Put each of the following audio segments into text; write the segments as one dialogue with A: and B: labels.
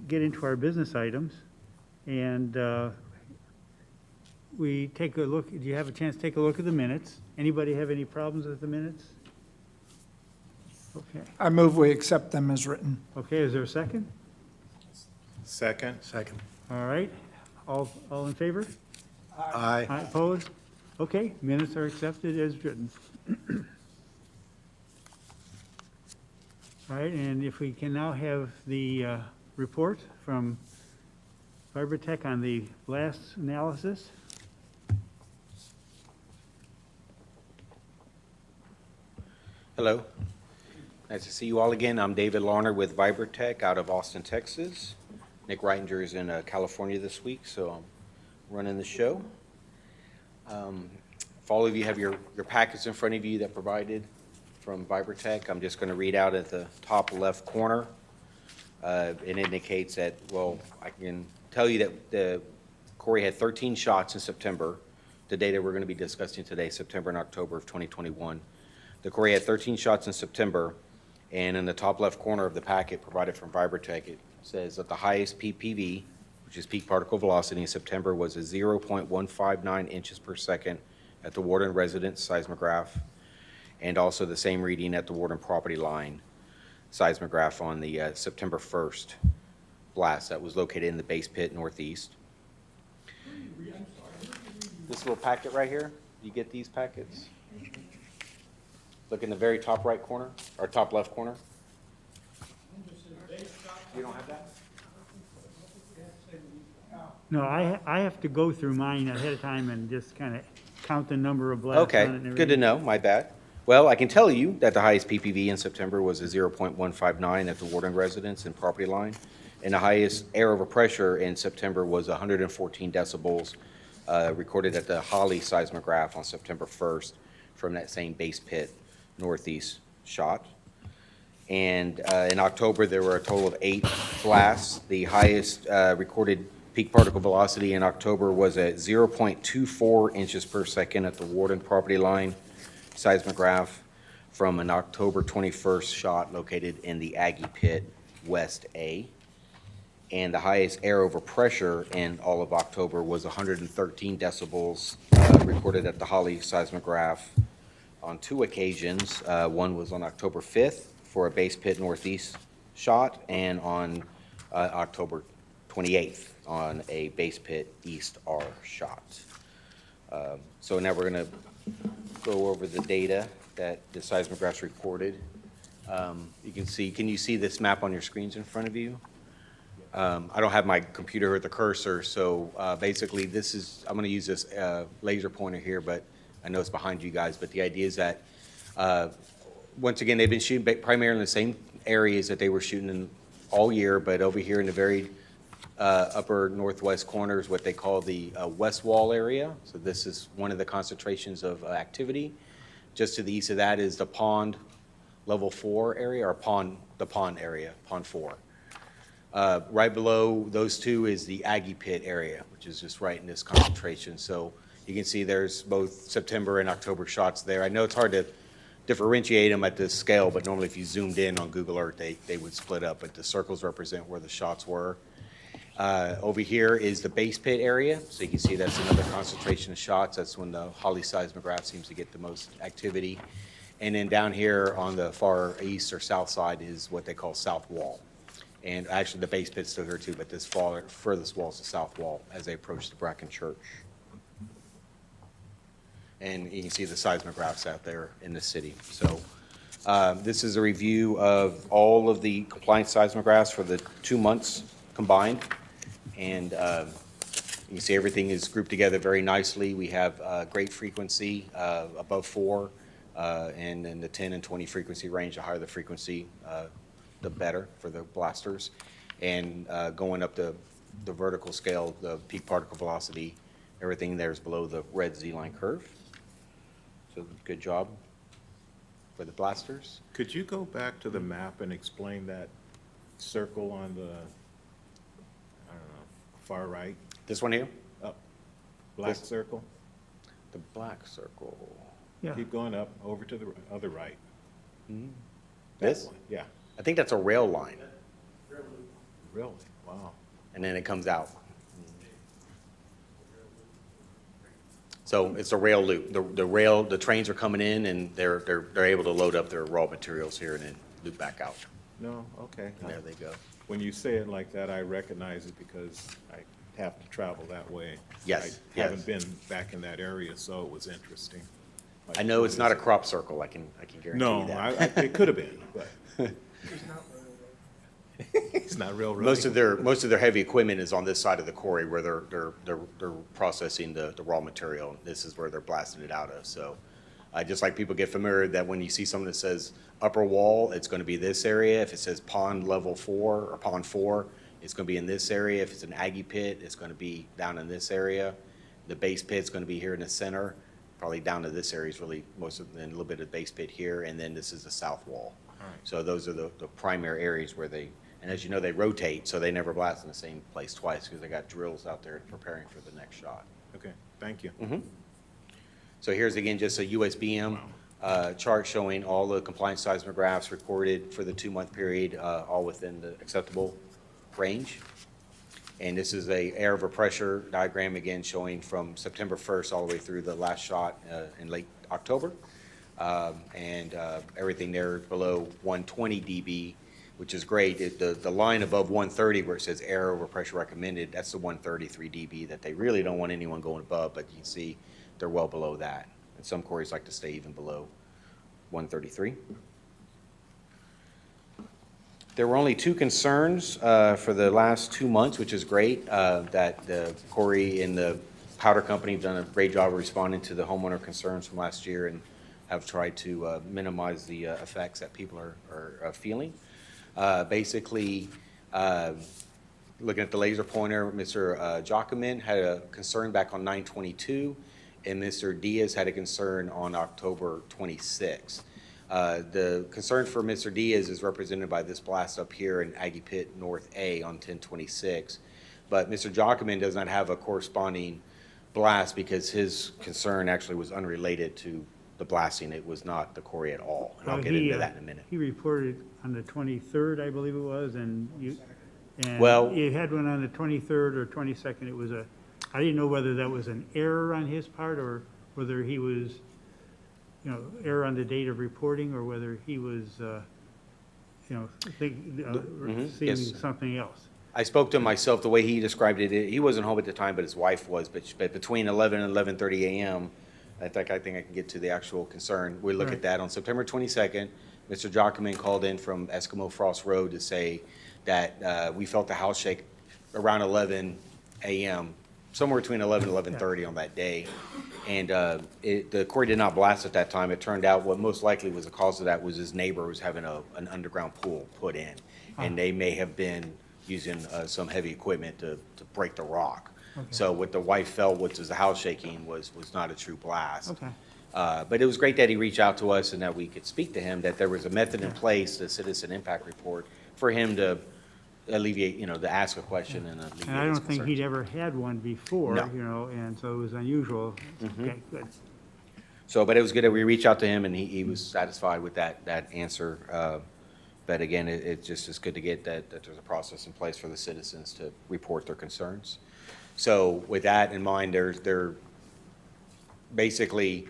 A: get into our business items, and we take a look. Do you have a chance to take a look at the minutes? Anybody have any problems with the minutes? Okay.
B: I move we accept them as written.
A: Okay, is there a second?
C: Second. Second.
A: All right. All in favor?
C: Aye.
A: Aye, opposed? Okay, minutes are accepted as written. All right, and if we can now have the report from Fibertech on the blast analysis.
D: Hello. Nice to see you all again. I'm David Larner with Vibertech out of Austin, Texas. Nick Reitinger is in California this week, so I'm running the show. If all of you have your packets in front of you that provided from Vibertech, I'm just going to read out at the top left corner. It indicates that, well, I can tell you that the Quarry had 13 shots in September, the data we're going to be discussing today, September and October of 2021. The Quarry had 13 shots in September, and in the top left corner of the packet provided from Vibertech, it says that the highest PPV, which is peak particle velocity in September, was a 0.159 inches per second at the Warden residence seismograph, and also the same reading at the Warden property line seismograph on the September 1st blast that was located in the base pit northeast. This little packet right here, you get these packets? Look in the very top right corner, or top left corner. You don't have that?
A: No, I have to go through mine ahead of time and just kind of count the number of blasts on it
D: Okay,
A: and everything.
D: good to know, my bad. Well, I can tell you that the highest PPV in September was a 0.159 at the Warden residence and property line, and the highest air over pressure in September was 114 decibels, recorded at the Holly seismograph on September 1st from that same base pit northeast shot. And in October, there were a total of 8 blasts. The highest recorded peak particle velocity in October was at 0.24 inches per second at the Warden property line seismograph from an October 21st shot located in the Aggie Pit West A. And the highest air over pressure in all of October was 113 decibels recorded at the Holly seismograph on 2 occasions. One was on October 5th for a base pit northeast shot, and on October 28th on a base pit east R shot. So now we're going to go over the data that the seismographs recorded. You can see, can you see this map on your screens in front of you? I don't have my computer with the cursor, so basically this is, I'm going to use this laser pointer here, but I know it's behind you guys, but the idea is that once again, they've been shooting primarily in the same areas that they were shooting in all year, but over here in the very upper northwest corner is what they call the west wall area. So this is one of the concentrations of activity. Just to the east of that is the pond level 4 area, or the pond area, pond 4. Right below those two is the Aggie Pit area, which is just right in this concentration. So you can see there's both September and October shots there. I know it's hard to differentiate them at this scale, but normally if you zoomed in on Google Earth, they would split up, but the circles represent where the shots were. Over here is the base pit area, so you can see that's another concentration of shots. That's when the Holly seismograph seems to get the most activity. And then down here on the far east or south side is what they call south wall. And actually the base pit's still here too, but this furthest wall is the south wall as they approach the Bracken Church. And you can see the seismographs out there in the city. So this is a review of all of the compliance seismographs for the 2 months combined. And you can see everything is grouped together very nicely. We have great frequency above 4, and in the 10 and 20 frequency range. The higher the frequency, the better for the blasters. And going up the vertical scale, the peak particle velocity, everything there is below the red Z-line curve. So good job for the blasters.
C: Could you go back to the map and explain that circle on the, I don't know, far right?
D: This one here?
C: Up, black
D: This-
C: circle?
D: The black circle.
A: Yeah.
C: Keep going up, over to the other right.
D: Mhm.
C: That
D: This?
C: one, yeah.
D: I think that's a rail line,
C: Really? Wow.
D: and then it comes out. So it's a rail loop. The trains are coming in and they're able to load up their raw materials here and then loop back out.
C: No, okay.
D: And there they go.
C: When you say it like that, I recognize it because I have to travel that way.
D: Yes,
C: I haven't
D: yes.
C: been back in that area, so it was interesting.
D: I know it's not a crop circle, I can guarantee
C: No,
D: you that.
C: it could have been, but. It's not railroad.
D: Most of their heavy equipment is on this side of the quarry where they're processing the raw material. This is where they're blasting it out of. So, just like people get familiar that when you see something that says upper wall, it's going to be this area. If it says pond level 4 or pond 4, it's going to be in this area. If it's an Aggie pit, it's going to be down in this area. The base pit's going to be here in the center. Probably down to this area is really most of, and a little bit of base pit here, and then this is the south wall. So those are the primary areas where they, and as you know, they rotate, so they never blast in the same place twice because they got drills out there preparing for the next shot.
C: Okay, thank you.
D: So here's again just a USBM chart showing all the compliance seismographs recorded for the 2-month period, all within the acceptable range. And this is a air over pressure diagram again showing from September 1st all the way through the last shot in late October. Everything there below 120 dB, which is great. The line above 130 where it says air over pressure recommended, that's the 133 dB that they really don't want anyone going above, but you can see they're well below that. And some quarries like to stay even below 133. There were only 2 concerns for the last 2 months, which is great, that the quarry and the powder company have done a great job of responding to the homeowner concerns from last year and have tried to minimize the effects that people are feeling. Basically, looking at the laser pointer, Mr. Jacquemin had a concern back on 9/22, and Mr. Diaz had a concern on October 26. The concern for Mr. Diaz is represented by this blast up here in Aggie Pit North A on 10/26, but Mr. Jacquemin does not have a corresponding blast because his concern actually was unrelated to the blasting. It was not the quarry at all, and I'll
A: Well,
D: get into that in a minute.
A: He reported on the 23rd, I believe it was, and
D: Well-
A: you had one on the 23rd or 22nd. It was I didn't know whether that was an error on his part or whether he was, error on the date of reporting or whether he was, seeing
D: yes.
A: something else.
D: I spoke to him myself. The way he described it, he wasn't home at the time, but his wife was. But between 11 and 11:30 a.m., I think I can get to the actual concern. We look
A: Right.
D: at that on September 22nd. Mr. Jacquemin called in from Eskimo Frost Road to say that we felt the house shake around 11 a.m., somewhere between 11 and 11:30 on that day. And the quarry did not blast at that time. It turned out what most likely was the cause of that was his neighbor was having an underground pool put in, and they may have been using some heavy equipment to break the rock.
A: Okay.
D: So what the wife felt, which was the house shaking, was not a true blast.
A: Okay.
D: But it was great that he reached out to us and that we could speak to him, that there was a method in place, the citizen impact report, for him to alleviate, to ask a question and alleviate
A: And I
D: his
A: don't think
D: concerns.
A: he'd ever had one before,
D: No.
A: and so it was unusual. Okay, good.
D: So, but it was good that we reached out to him and he was satisfied with that answer. But again, it's just as good to get that there's a process in place for the citizens to report their concerns. So with that in mind, they're basically,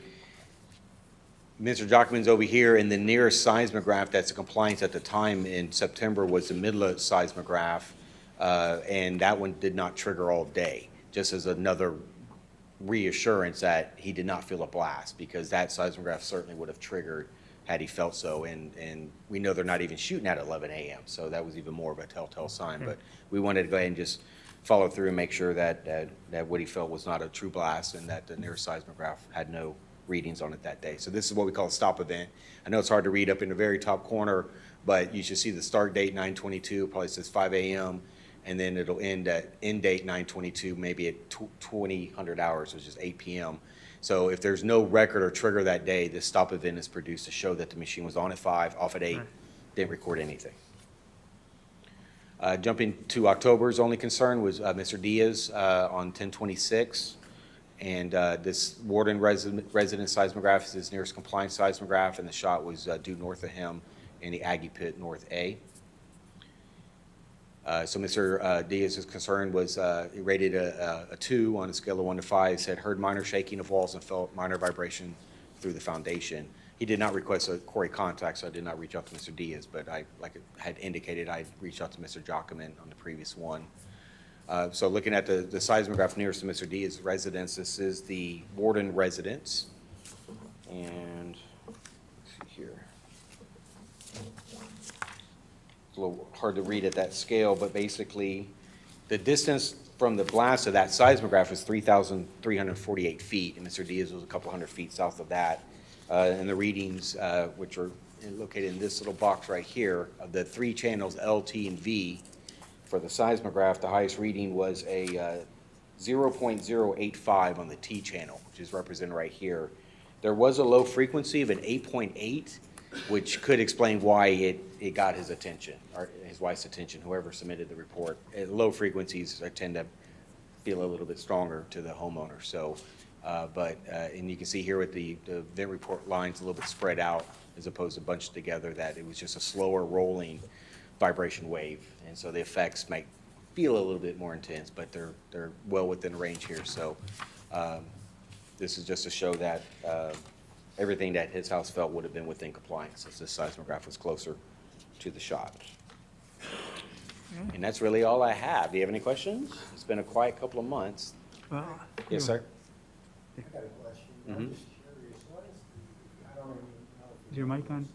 D: Mr. Jacquemin's over here, and the nearest seismograph that's in compliance at the time in September was the Midla seismograph, and that one did not trigger all day, just as another reassurance that he did not feel a blast, because that seismograph certainly would have triggered had he felt so, and we know they're not even shooting at 11 a.m., so that was even more of a telltale sign. But we wanted to go ahead and just follow through and make sure that what he felt was not a true blast and that the nearest seismograph had no readings on it that day. So this is what we call a stop event. I know it's hard to read up in the very top corner, but you should see the start date 9/22, probably says 5 a.m., and then it'll end date 9/22, maybe at 2000 hours, which is 8 p.m. So if there's no record or trigger that day, this stop event is produced to show that the machine was on at 5, off at 8,
A: Right.
D: didn't record anything. Jumping to October's only concern was Mr. Diaz on 10/26. And this Warden resident seismograph is his nearest compliance seismograph, and the shot was due north of him in the Aggie Pit North A. So Mr. Diaz's concern was, he rated a 2 on a scale of 1 to 5, said heard minor shaking of walls and felt minor vibration through the foundation. He did not request a Quarry contact, so I did not reach out to Mr. Diaz, but like I had indicated, I reached out to Mr. Jockman on the previous one. So looking at the seismograph nearest to Mr. Diaz's residence, this is the Warden residence. And let's see here. It's a little hard to read at that scale, but basically the distance from the blast to that seismograph is 3,348 feet, and Mr. Diaz was a couple hundred feet south of that. And the readings, which are located in this little box right here, of the 3 channels L, T, and V, for the seismograph, the highest reading was a 0.085 on the T channel, which is represented right here. There was a low frequency of an 8.8, which could explain why it got his attention, or his wife's attention, whoever submitted the report. At low frequencies, I tend to feel a little bit stronger to the homeowner. So, and you can see here with the event report lines a little bit spread out as opposed to bunched together, that it was just a slower rolling vibration wave. And so the effects might feel a little bit more intense, but they're well within range here. So this is just to show that everything that his house felt would have been within compliance, as this seismograph was closer to the shot. And that's really all I have. Do you have any questions? It's been a quiet couple of months.
A: Well,
D: Yes, sir.
E: I got a question. I'm just curious, what is I don't even know.
A: Is your mic on?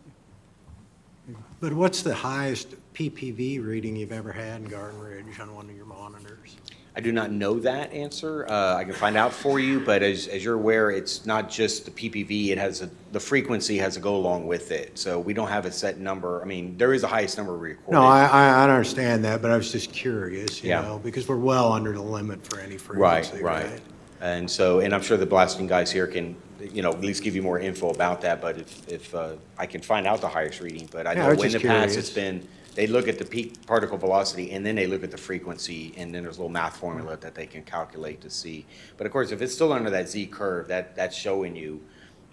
E: But what's the highest PPV reading you've ever had in Garden Ridge on one of your monitors?
D: I do not know that answer. I can find out for you, but as you're aware, it's not just the PPV. It has the frequency has to go along with it. So we don't have a set number. I mean, there is a highest number recorded.
E: No, I understand that, but I was just curious, you
D: Yeah.
E: know, because we're well under the limit for any frequency, right?
D: And so, and I'm sure the blasting guys here can, at least give you more info about that, but if I can find out the highest reading, but I
E: Yeah, I
D: know
E: was
D: in the
E: just
D: past,
E: curious.
D: it's been, they look at the peak particle velocity, and then they look at the frequency, and then there's a little math formula that they can calculate to see. But of course, if it's still under that Z curve, that's showing you,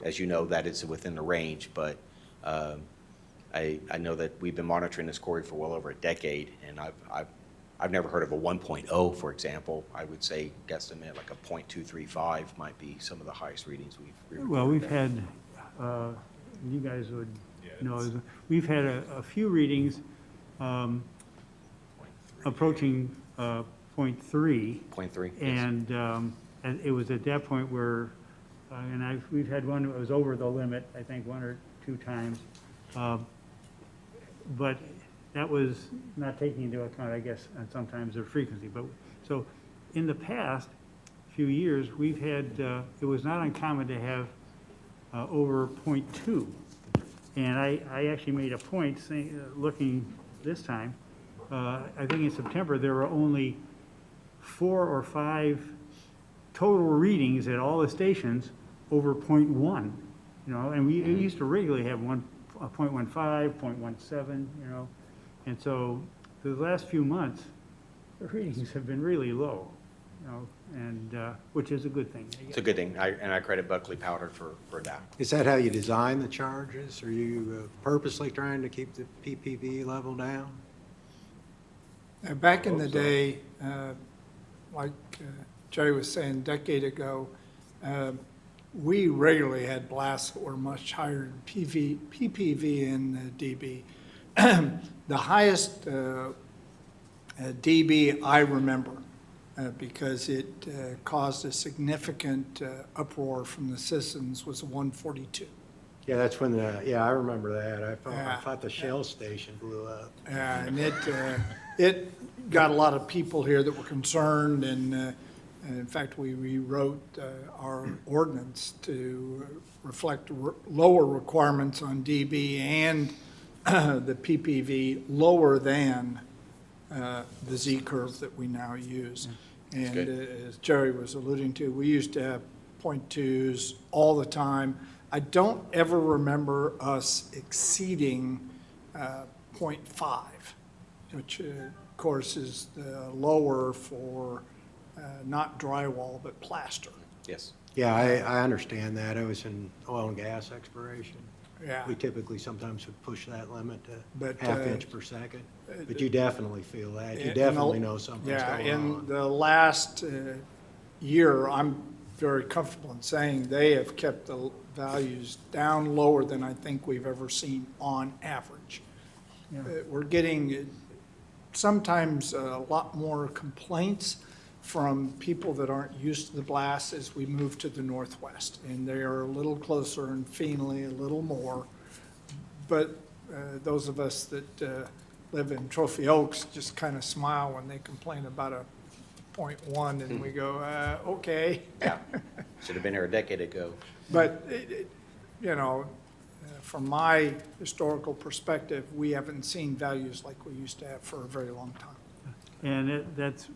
D: as you know, that it's within the range, but I know that we've been monitoring this quarry for well over a decade, and I've never heard of a 1.0, for example. I would say guesstimate like a 0.235 might be some of the highest readings we've
A: Well, we've had, you guys would know, we've had a few readings approaching 0.3.
D: 0.3. yes.
A: And it was at that point where, we've had one that was over the limit, I think 1 or 2 times. But that was not taking into account, I guess, sometimes their frequency. But so in the past few years, we've had, it was not uncommon to have over 0.2. And I actually made a point saying, looking this time, I think in September, there were only 4 or 5 total readings at all the stations over 0.1, and we used to regularly have 0.15, 0.17, And so the last few months, the readings have been really low, and which is a good thing. I guess.
D: It's a good thing, and I credit Buckley Powder for that.
E: Is that how you design the charges? Are you purposely trying to keep the PPV level down?
B: Back in the day, like Jerry was saying, a decade ago, we regularly had blasts that were much higher than PPV and dB. The highest dB I remember, because it caused a significant uproar from the citizens, was 142.
E: Yeah, that's when I remember that. I
B: Yeah.
E: thought the Shell station blew up.
B: And it got a lot of people here that were concerned, and in fact, we rewrote our ordinance to reflect lower requirements on dB and the PPV lower than the Z curve that we now use. And as Jerry was alluding to, we used to have 0.2s all the time. I don't ever remember us exceeding 0.5, which of course is lower for not drywall, but plaster.
D: Yes.
E: Yeah, I understand that. I was in oil and gas exploration.
B: Yeah.
E: We typically sometimes would push that limit
B: But,
E: to half inch per second. But you definitely feel that. You
B: In the-
E: definitely know something's
B: Yeah,
E: going
B: in
E: on.
B: the last year, I'm very comfortable in saying they have kept the values down lower than I think we've ever seen on average.
A: Yeah.
B: We're getting sometimes a lot more complaints from people that aren't used to the blast as we move to the northwest. And they are a little closer and Feenley a little more. But those of us that live in Trophy Oaks just kind of smile when they complain about a .1 and we go, okay.
D: Yeah, should have been here a decade ago.
B: But, you know, from my historical perspective, we haven't seen values like we used to have for a very long time.
A: And that's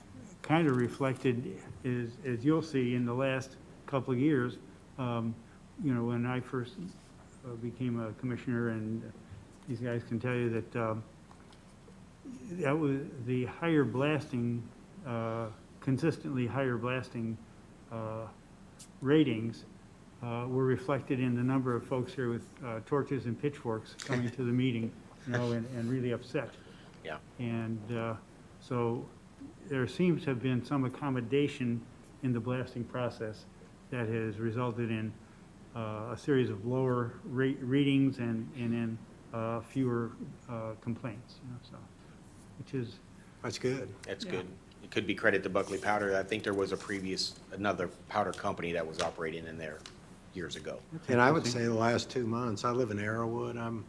A: kind of reflected, as you'll see, in the last couple of years. You know, when I first became a commissioner, and these guys can tell you that that was the higher blasting, consistently higher blasting ratings were reflected in the number of folks here with torches and pitchforks coming to the meeting, you know, and really upset.
D: Yeah.
A: And so there seems to have been some accommodation in the blasting process that has resulted in a series of lower readings and in fewer complaints, you know, so, which is,
E: That's good.
D: That's
A: Yeah.
D: good. It could be credit to Buckley Powder. I think there was another powder company that was operating in there years ago.
E: And I would say the last 2 months, I live in Arrowwood,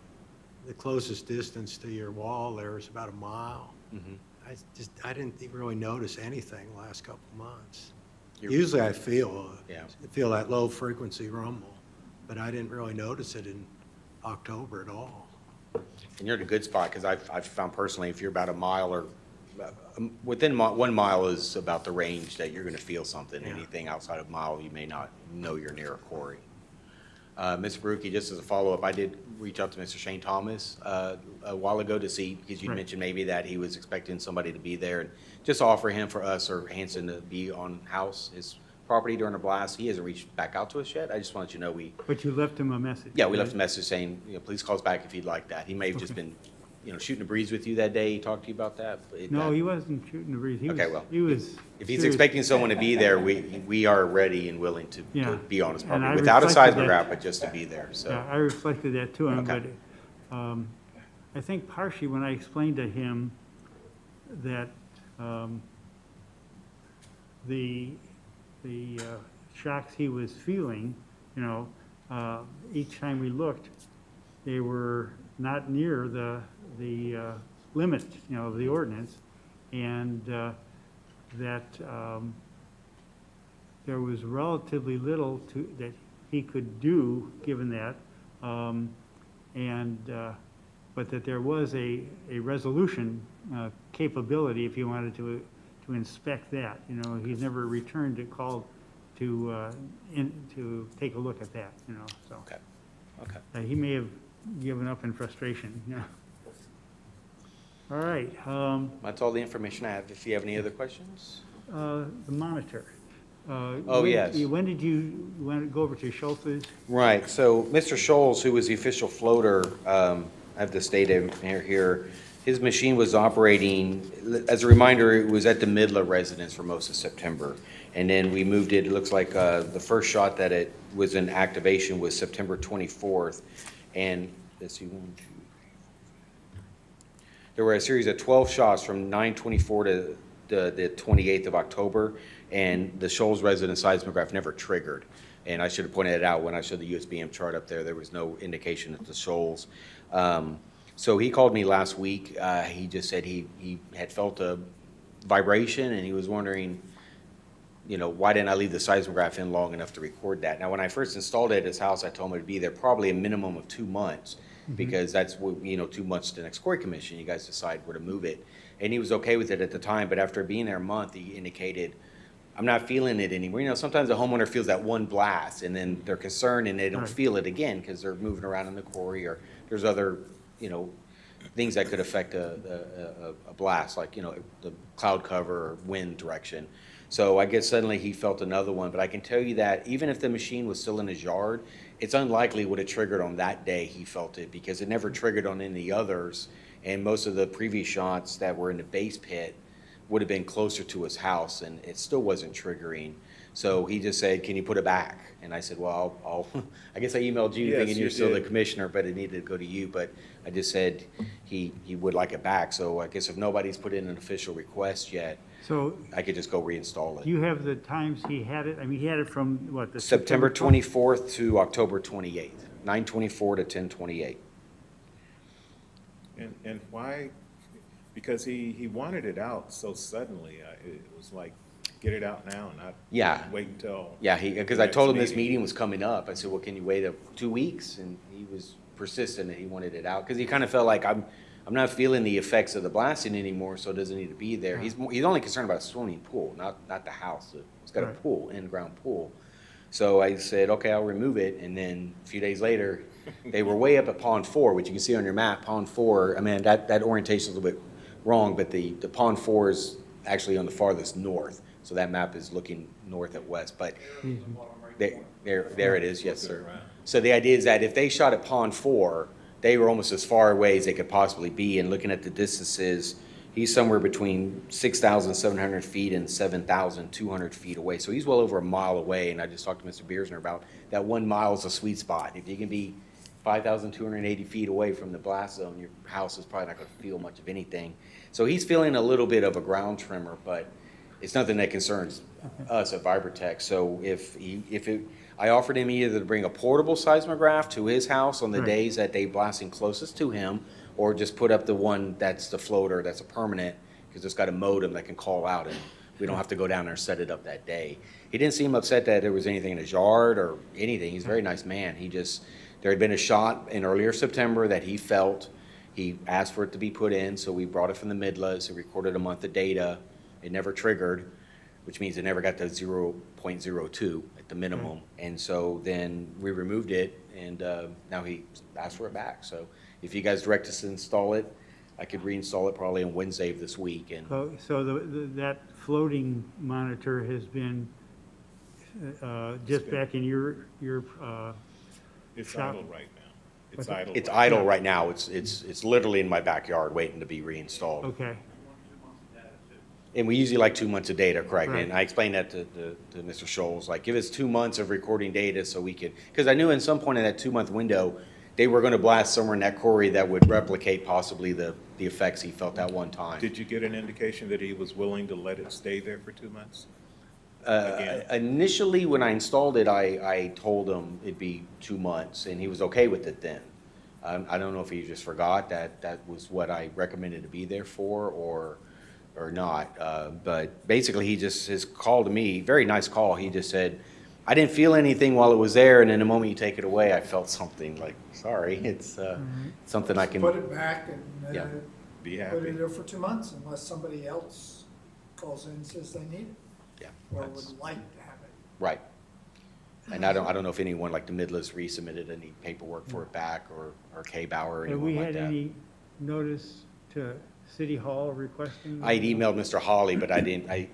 E: the closest distance to your wall there is about a mile.
D: Mhm.
E: I didn't really notice anything the last couple of months.
D: You're-
E: Usually I feel
D: Yeah.
E: that low frequency rumble, but I didn't really notice it in October at all.
D: And you're in a good spot, because I've found personally, if you're about a mile or, within 1 mile is about the range that you're gonna feel something.
E: Yeah.
D: Anything outside of mile, you may not know you're near a quarry. Mr. Baruki, just as a follow-up, I did reach out to Mr. Shane Thomas a while ago to see, because you
A: Right.
D: mentioned maybe that he was expecting somebody to be there, and just offer him for us or Hanson to be on his property during a blast. He hasn't reached back out to us yet. I just wanted you to know
A: but you left him a message.
D: yeah, we left a
A: right?
D: message saying, you know, please call us back if he'd like that. He may have just
A: Okay.
D: been, you know, shooting a breeze with you that day. He talked to you about that. but
A: No, he wasn't shooting the breeze.
D: Okay, well,
A: He was.
D: If he's
A: serious.
D: expecting someone to be there, we are ready and willing to
A: Yeah.
D: be on his
A: And
D: property
A: I
D: without a
A: reflected
D: seismograph,
A: that-
D: but just to be there, so.
A: Yeah, I reflected that to him,
D: Okay.
A: but I think partially when I explained to him that the shocks he was feeling, you know, each time we looked, they were not near the limit, you know, of the ordinance, and that there was relatively little that he could do, given that, but that there was a resolution capability if he wanted to inspect that. You know, he never returned a call to take a look at that, you know, so.
D: Okay, okay.
A: He may have given up in frustration, you know. All right,
D: That's all the information I have. If you have any other questions?
A: the monitor.
D: Oh, yes.
A: When did you want to go over to Schultz's?
D: Right, so Mr. Scholes, who was the official floater, I have the state in here, his machine was operating, as a reminder, it was at the Midla residence for most of September. And then we moved it looks like the first shot that it was in activation was September 24th. And let's see, 1, 2, 3, 4. There were a series of 12 shots from 9/24 to the 28th of October, and the Shoals resident seismograph never triggered. And I should have pointed it out when I showed the USBM chart up there. There was no indication of the Shoals. So he called me last week. He just said he had felt a vibration, and he was wondering, you know, why didn't I leave the seismograph in long enough to record that? Now, when I first installed it at his house, I told him it'd be there probably a minimum of 2 months, because that's what, you know, 2 months to the next Quarry Commission, you guys decide where to move it. And he was okay with it at the time, but after being there a month, he indicated, I'm not feeling it anymore. You know, sometimes a homeowner feels that one blast, and then they're concerned and they don't
A: Right.
D: feel it again because they're moving around in the quarry, or there's other, you know, things that could affect a blast, like, you know, the cloud cover or wind direction. So I guess suddenly he felt another one, but I can tell you that even if the machine was still in his yard, it's unlikely it would have triggered on that day, he felt it, because it never triggered on any others. And most of the previous shots that were in the base pit would have been closer to his house, and it still wasn't triggering. So he just said, can you put it back? And I said, well, I'll I guess I emailed you
C: Yes,
D: thinking
C: you
D: you're still the
C: did.
D: commissioner, but it needed to go to you. But I just said he would like it back. So I guess if nobody's put in an official request yet,
A: So
D: I could just go reinstall
A: do
D: it.
A: you have the times he had it? I mean, he had it from what, the
D: September
A: 12th?
D: 24th to October 28th, 9/24 to 10/28.
C: And why? Because he wanted it out so suddenly. It was like, get it out now, not
D: Yeah.
C: wait until.
D: Yeah, because
C: the
D: I told him
C: next
D: this meeting was coming up. I said, well, can you wait 2 weeks? And he was persistent that he wanted it out, because he kind of felt like I'm not feeling the effects of the blasting anymore, so it doesn't need to be there. He's only concerned about a swimming pool, not the house. It's got a
A: Right.
D: pool, in-ground pool. So I said, okay, I'll remove it. And then a few days later, they were way up at Pond 4, which you can see on your map, Pond 4. I mean, that orientation is a little bit wrong, but the Pond 4 is actually on the farthest north. So that map is looking north at west, but there it is, yes, sir. So the idea is that if they shot at Pond 4, they were almost as far away as they could possibly be, and looking at the distances, he's somewhere between 6,700 feet and 7,200 feet away. So he's well over a mile away, and I just talked to Mr. Biersner about that 1 mile is a sweet spot. If you can be 5,280 feet away from the blast zone, your house is probably not going to feel much of anything. So he's feeling a little bit of a ground tremor, but it's nothing that concerns us at Vibrotech. So I offered him either to bring a portable seismograph to his house on the
A: Right.
D: days that they blasting closest to him, or just put up the one that's the floater, that's a permanent, because it's got a modem that can call out, and we don't have to go down there and set it up that day. He didn't seem upset that there was anything in his yard or anything. He's a very nice man. There had been a shot in earlier September that he felt. He asked for it to be put in, so we brought it from the Midlands. It recorded a month of data. It never triggered, which means it never got to 0.02 at the minimum. And so then we removed it, and now he asked for it back. So if you guys direct us to install it, I could reinstall it probably on Wednesday of this week. And
A: So that floating monitor has been just back in your
C: It's
A: shop.
C: idle right now. It's
A: What's it?
C: idle.
D: it's
C: right
D: idle right now. It's literally in my backyard waiting to be reinstalled.
A: Okay,
D: And we usually like 2 months of data, correct?
A: Right.
D: And I explained that to Mr. Scholes, like, give us 2 months of recording data so we could, because I knew in some point in that 2-month window, they were going to blast somewhere in that quarry that would replicate possibly the effects he felt that one time.
C: Did you get an indication that he was willing to let it stay there for 2 months? Again?
D: Initially, when I installed it, I told him it'd be 2 months, and he was okay with it then. I don't know if he just forgot that was what I recommended to be there for, or not. But basically, his call to me, very nice call, he just said, I didn't feel anything while it was there, and then the moment you take it away, I felt something. Like, sorry, it's something I can.
B: Put it back and
D: Yeah.
C: Be
B: put
C: happy.
B: it there for 2 months unless somebody else calls in and says they need it
D: Yeah,
B: or
D: that's-
B: would like to have it.
D: right. And I don't know if anyone like the Midlands resubmitted any paperwork for it back, or K-Bauer or
A: have we
D: anyone like
A: had
D: that.
A: any notice to City Hall requesting?
D: I emailed Mr. Hawley, but I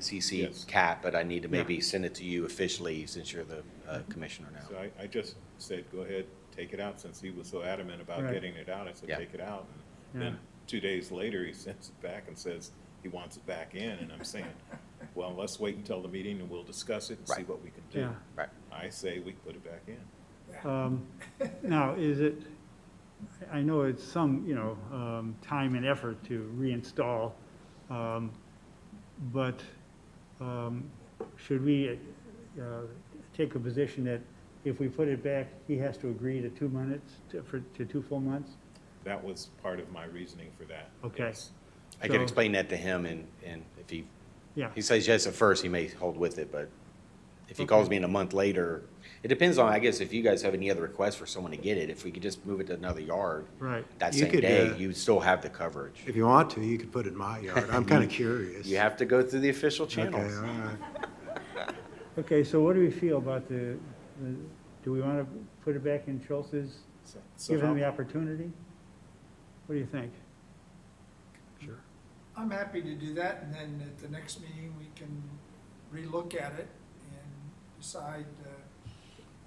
D: CC
C: Yes.
D: Cat, but I need to maybe send it to you officially since you're the commissioner
C: So
D: now.
C: I just said, go ahead, take it out, since he was so adamant about
A: Right.
C: getting it out. I said,
D: Yeah.
C: take it out. And
A: Yeah.
C: then 2 days later, he sends it back and says he wants it back in, and I'm saying, well, let's wait until the meeting and we'll discuss it and see
D: Right.
C: what we can do.
A: Yeah.
D: Right.
C: I say we put it back in.
A: Now, is it, I know it's some, time and effort to reinstall, but should we take a position that if we put it back, he has to agree to 2 months, to 2 full months?
C: That was part of my reasoning for that.
A: Okay.
C: Yes.
D: I can
A: So-
D: explain that to him, and if
A: Yeah,
D: he says yes at first, he may hold with it, but if he
A: Okay.
D: calls me in a month later, it depends on, I guess, if you guys have any other requests for someone to get it, if we could just move it to another yard
A: right.
D: that
E: You
D: same
E: could,
D: day,
E: uh,
D: you would still have the coverage.
E: If you want to, you could put it in my yard. I'm kind of curious.
D: You have to go through the official
E: Okay, all
D: channels.
E: right.
A: Okay, so what do we feel about do we want to put it back in Schultz's,
C: So
A: give him
C: how-
A: the opportunity? What do you think?
E: Sure.
B: I'm happy to do that, and then at the next meeting, we can relook at it and decide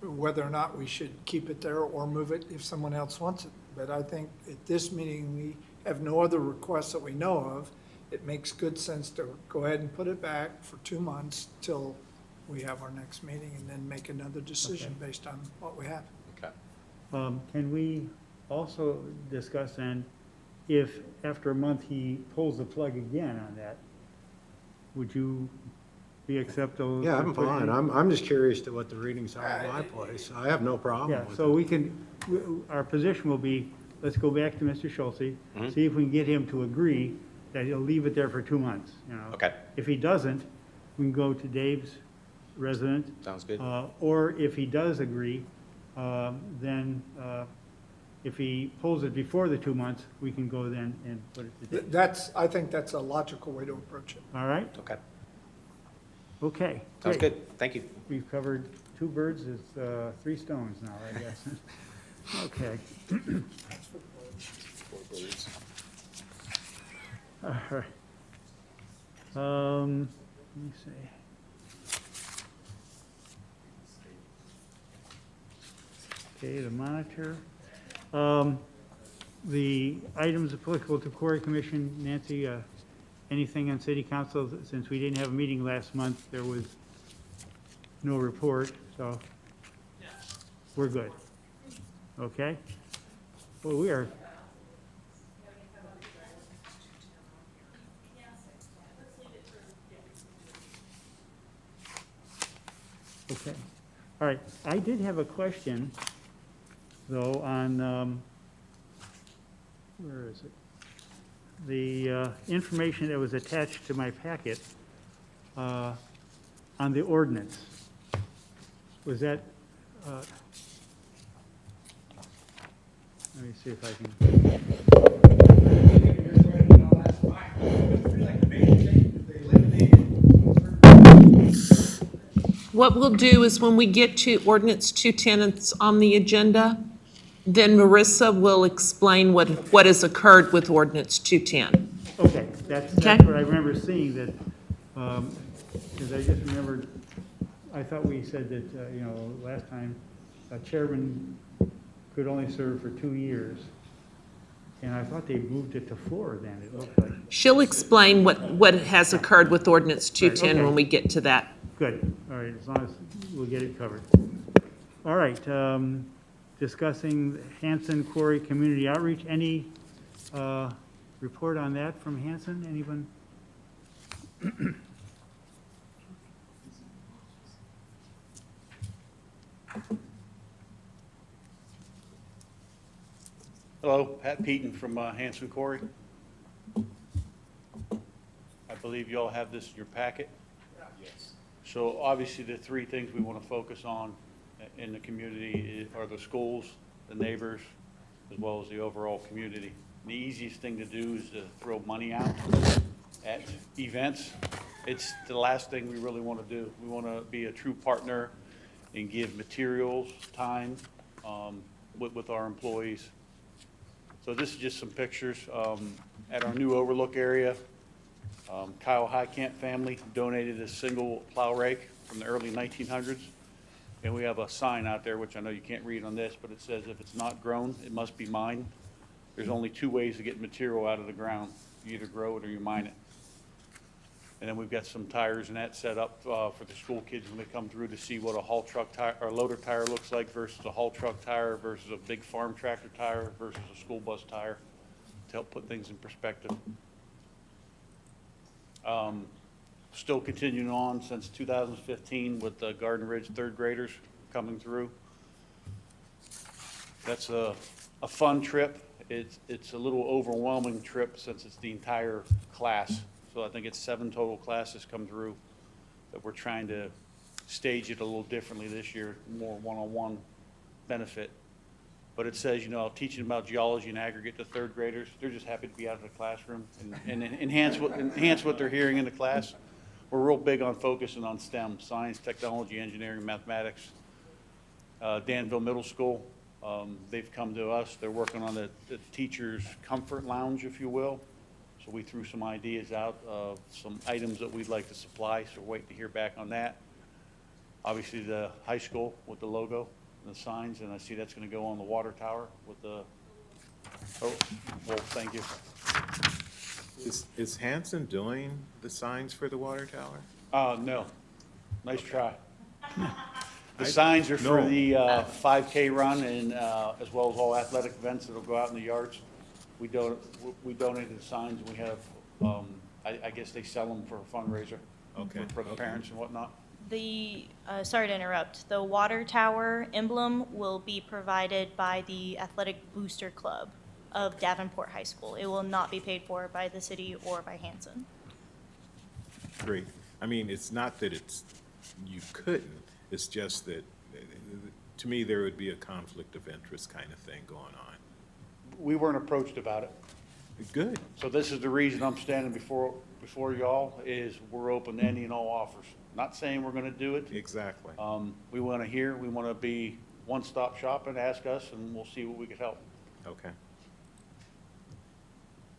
B: whether or not we should keep it there or move it if someone else wants it. But I think at this meeting, we have no other requests that we know of. It makes good sense to go ahead and put it back for 2 months till we have our next meeting and then make another decision
A: Okay.
B: based on what we have.
D: Okay.
A: Can we also discuss then, if after a month he pulls the plug again on that, would you be acceptable?
E: Yeah, I'm fine. I'm just curious to what the readings are at my place. I have no problem
A: Yeah,
E: with
A: so
E: it.
A: we can, our position will be, let's go back to Mr. Schulte, see if we can get him to agree that he'll leave it there for 2 months, you know?
D: Okay.
A: If he doesn't, we can go to Dave's resident.
D: Sounds good.
A: Or if he does agree, then if he pulls it before the 2 months, we can go then and put it to Dave.
B: I think that's a logical way to approach it.
A: All right?
D: Okay.
A: Okay.
D: Sounds
A: great.
D: good. Thank you.
A: We've covered 2 birds with 3 stones now, I guess. Okay.
C: Four birds.
A: All right. Let me see. Okay, the monitor. The items applicable to Quarry Commission, Nancy, anything on city council? Since we didn't have a meeting last month, there was no report, so we're good. Okay? Well, we are. Okay. All right. I did have a question, though, on, where is it? The information that was attached to my packet on the ordinance. Was that, let me see if I can.
F: What we'll do is when we get to ordinance 210, it's on the agenda, then Marissa will explain what has occurred with ordinance 210.
A: Okay, that's
F: Okay.
A: what I remember seeing, that, because I just remembered, I thought we said that, you know, last time, a chairman could only serve for 2 years. And I thought they moved it to 4 then, it looked like.
F: She'll explain what has occurred with ordinance 210
A: okay.
F: when we get to that.
A: Good, all right, as long as we'll get it covered. All right, discussing Hanson Quarry Community Outreach. Any report on that from Hanson, anyone?
G: Hello, Pat Peaton from Hanson Quarry. I believe you all have this in your packet.
C: Yes.
G: So obviously, the 3 things we want to focus on in the community are the schools, the neighbors, as well as the overall community. The easiest thing to do is to throw money out at events. It's the last thing we really want to do. We want to be a true partner and give materials, time with our employees. So this is just some pictures at our new overlook area. Kyle Highcamp family donated a single plow rake from the early 1900s. And we have a sign out there, which I know you can't read on this, but it says, if it's not grown, it must be mined. There's only 2 ways to get material out of the ground. You either grow it or you mine it. And then we've got some tires and that set up for the school kids when they come through to see what a haul truck tire or loader tire looks like versus a haul truck tire versus a big farm tractor tire versus a school bus tire, to help put things in perspective. Still continuing on since 2015 with the Garden Ridge 3rd graders coming through. That's a fun trip. It's a little overwhelming trip since it's the entire class. So I think it's 7 total classes come through that we're trying to stage it a little differently this year, more one-on-one benefit. But it says, you know, teaching about geology and aggregate to 3rd graders. They're just happy to be out of the classroom and enhance what they're hearing in the class. We're real big on focusing on STEM, science, technology, engineering, mathematics. Danville Middle School, they've come to us. They're working on the teacher's comfort lounge, if you will. So we threw some ideas out of some items that we'd like to supply, so we're waiting to hear back on that. Obviously, the high school with the logo and the signs, and I see that's gonna go on the water tower with the, oh, well, thank you.
C: Is Hanson doing the signs for the water tower?
G: No, nice try. The signs are for
C: No.
G: the 5K run and as well as all athletic events that'll go out in the yards. We donated the signs, and we have, I guess they sell them for a fundraiser.
C: Okay,
G: For the
C: okay.
G: parents and whatnot.
H: The, sorry to interrupt, the water tower emblem will be provided by the Athletic Booster Club of Davenport High School. It will not be paid for by the city or by Hanson.
C: Great. I mean, it's not that you couldn't, it's just that, to me, there would be a conflict of interest kind of thing going on.
G: We weren't approached about it.
C: Good.
G: So this is the reason I'm standing before y'all, is we're open to any and all offers. Not saying we're gonna do it.
C: Exactly.
G: We wanna hear, we wanna be one-stop shopping, ask us, and we'll see what we can help.
C: Okay.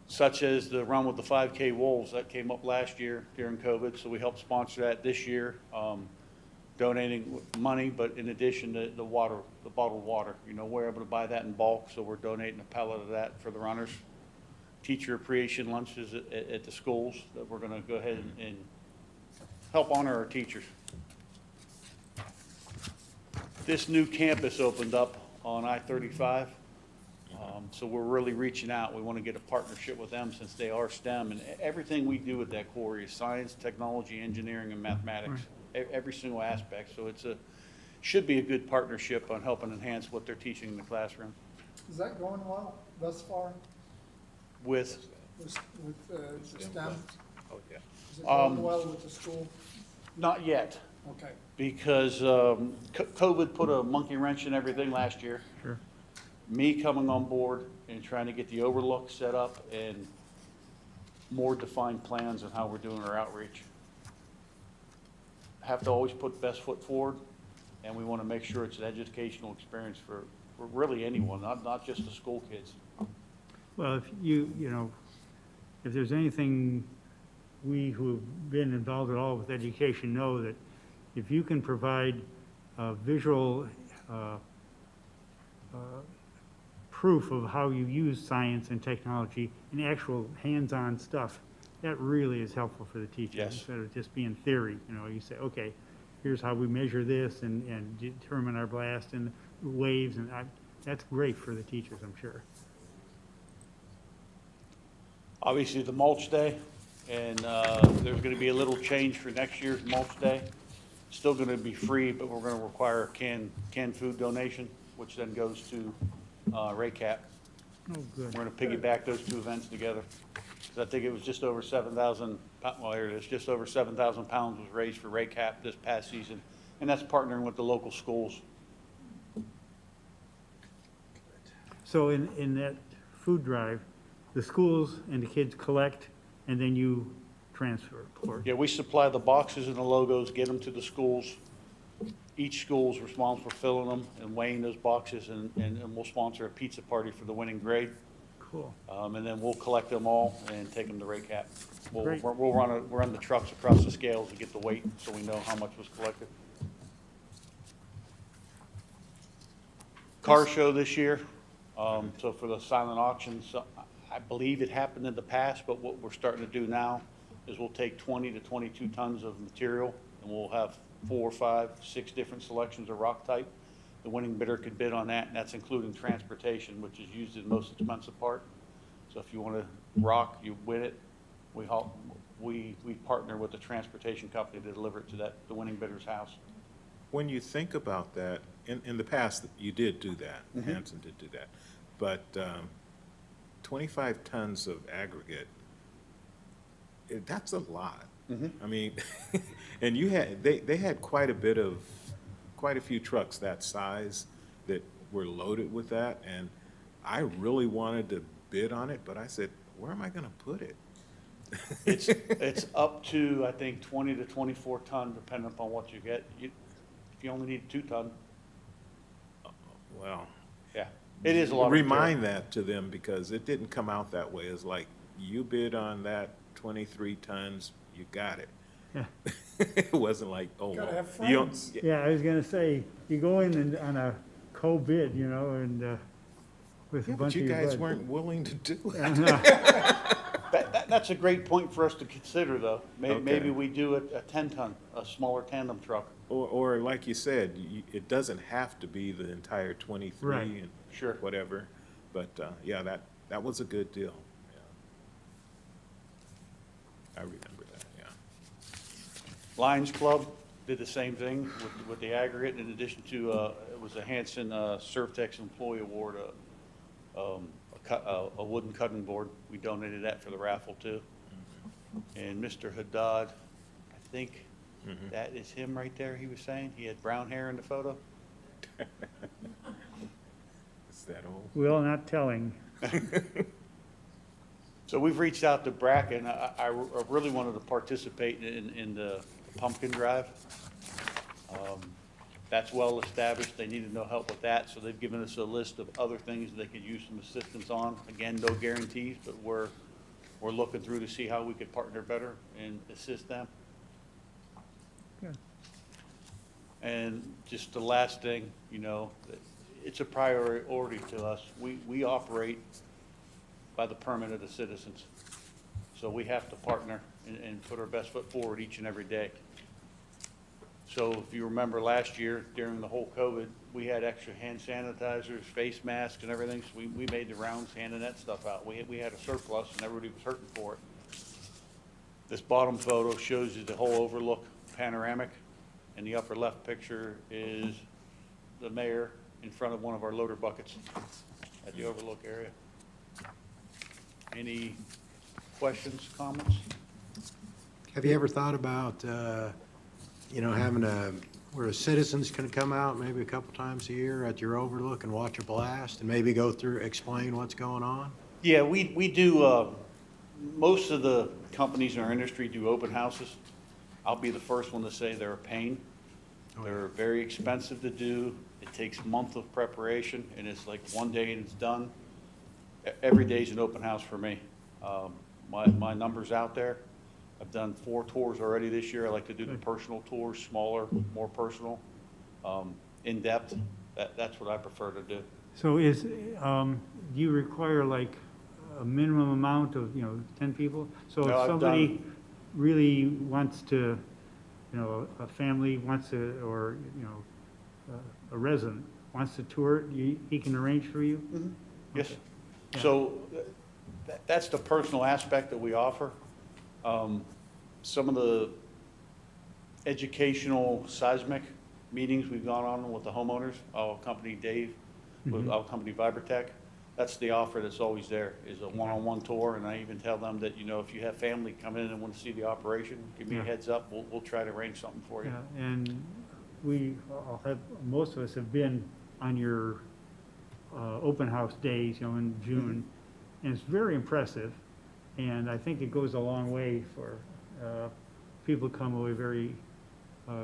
G: Such as the run with the 5K Wolves, that came up last year during COVID, so we helped sponsor that this year, donating money, but in addition to the water, the bottled water. You know, we're able to buy that in bulk, so we're donating a pallet of that for the runners. Teacher appreciation lunches at the schools, that we're gonna go ahead and help honor our teachers. This new campus opened up on I-35. So we're really reaching out. We want to get a partnership with them since they are STEM. And everything we do at that quarry is science, technology, engineering, and mathematics, every single aspect. So should be a good partnership on helping enhance what they're teaching in the classroom.
B: Is that going well thus far
G: With,
B: with the STEM?
C: Oh, yeah.
B: Is it going well with the school?
G: not yet,
B: Okay.
G: because COVID put a monkey wrench in everything last year.
A: Sure.
G: Me coming on board and trying to get the overlook set up and more defined plans on how we're doing our outreach. Have to always put best foot forward, and we want to make sure it's an educational experience for really anyone, not just the school kids.
A: Well, if you know, if there's anything we who have been involved at all with education know, that if you can provide visual proof of how you use science and technology and actual hands-on stuff, that really is helpful for the teachers.
G: Yes.
A: Instead of just being theory, you know, you say, okay, here's how we measure this and determine our blast and waves, and that's great for the teachers, I'm sure.
G: Obviously, the mulch day, and there's going to be a little change for next year's mulch day. Still going to be free, but we're going to require a canned food donation, which then goes to RACAP.
A: Oh, good.
G: We're going to piggyback those two events together. 'Cause I think it was just over 7,000, well, here it is, just over 7,000 pounds was raised for RACAP this past season. And that's partnering with the local schools.
A: So in that food drive, the schools and the kids collect, and then you transfer, of course.
G: Yeah, we supply the boxes and the logos, get them to the schools. Each school's responsible for filling them and weighing those boxes, and we'll sponsor a pizza party for the winning grade.
A: Cool.
G: And then we'll collect them all and take them to RACAP.
A: Great.
G: We'll run the trucks across the scales to get the weight, so we know how much was collected. Car show this year, so for the silent auctions, I believe it happened in the past, but what we're starting to do now is we'll take 20 to 22 tons of material, and we'll have 4, 5, 6 different selections of rock type. The winning bidder can bid on that, and that's including transportation, which is usually the most expensive part. So if you want to rock, you win it, we partner with the transportation company to deliver it to the winning bidder's house.
C: When you think about that, in the past, you did do that, Hanson did do that, but 25 tons of aggregate, that's a lot. I mean, and they had quite a few trucks that size that were loaded with that, and I really wanted to bid on it, but I said, where am I gonna put it?
G: It's up to, I think, 20 to 24 ton, depending upon what you get. If you only need 2 ton,
C: Well,
G: yeah, it is a lot of material.
C: remind that to them, because it didn't come out that way. It's like, you bid on that 23 tons, you got it. It wasn't like, oh,
B: Gotta
C: well,
B: have
C: you don't-
B: friends.
A: Yeah, I was gonna say, you go in and on a co-bid, you know, and with a
C: Yeah, but
A: bunch of
C: you
A: your
C: guys
A: buddies.
C: weren't willing to do it.
G: That's a great point for us to consider, though.
C: Okay.
G: Maybe we do a 10-ton, a smaller tandem truck.
C: Or like you said, it doesn't have to be the entire 23
A: Right.
C: and
G: Sure.
C: whatever. But, yeah, that was a good deal. Yeah. I remember that, yeah.
G: Lions Club did the same thing with the aggregate, in addition to, it was a Hanson Surftex Employee Award, a wooden cutting board. We donated that for the raffle, too. And Mr. Haddad, I think that is him right there, he was saying. He had brown hair in the photo.
C: Is that old?
A: Well, not telling.
G: So we've reached out to Bracken. I really wanted to participate in the pumpkin drive. That's well established. They needed no help with that, so they've given us a list of other things they could use some assistance on. Again, no guarantees, but we're looking through to see how we could partner better and assist them.
A: Good.
G: And just the last thing, you know, it's a priority to us. We operate by the permit of the citizens. So we have to partner and put our best foot forward each and every day. So if you remember last year during the whole COVID, we had extra hand sanitizers, face masks and everything. So we made the rounds handing that stuff out. We had a surplus and everybody was hurting for it. This bottom photo shows you the whole overlook panoramic. And the upper left picture is the mayor in front of one of our loader buckets at the overlook area. Any questions, comments?
E: Have you ever thought about, having where citizens can come out maybe a couple times a year at your overlook and watch a blast and maybe go through, explain what's going on?
G: Yeah, we do, most of the companies in our industry do open houses. I'll be the first one to say they're a pain. They're very expensive to do. It takes a month of preparation, and it's like one day and it's done. Every day's an open house for me. My number's out there. I've done 4 tours already this year. I like to do the personal tours, smaller, more personal, in-depth. That's what I prefer to do.
A: So do you require like a minimum amount of, 10 people? So
G: No,
A: if
G: I've
A: somebody
G: done-
A: really wants to, a family wants to, or, a resident wants to tour it, he can arrange for you?
G: Yes.
A: Okay. Yeah.
G: So that's the personal aspect that we offer. Some of the educational seismic meetings we've gone on with the homeowners, I'll accompany Dave, I'll accompany Vibratech. That's the offer that's always there, is a one-on-one tour, and I even tell them that, if you have family come in and want to see the operation, give me a
A: Yeah.
G: heads up, we'll try to arrange something for you.
A: Yeah, and most of us have been on your open house days, in June, and it's very impressive. And I think it goes a long way for people to come away very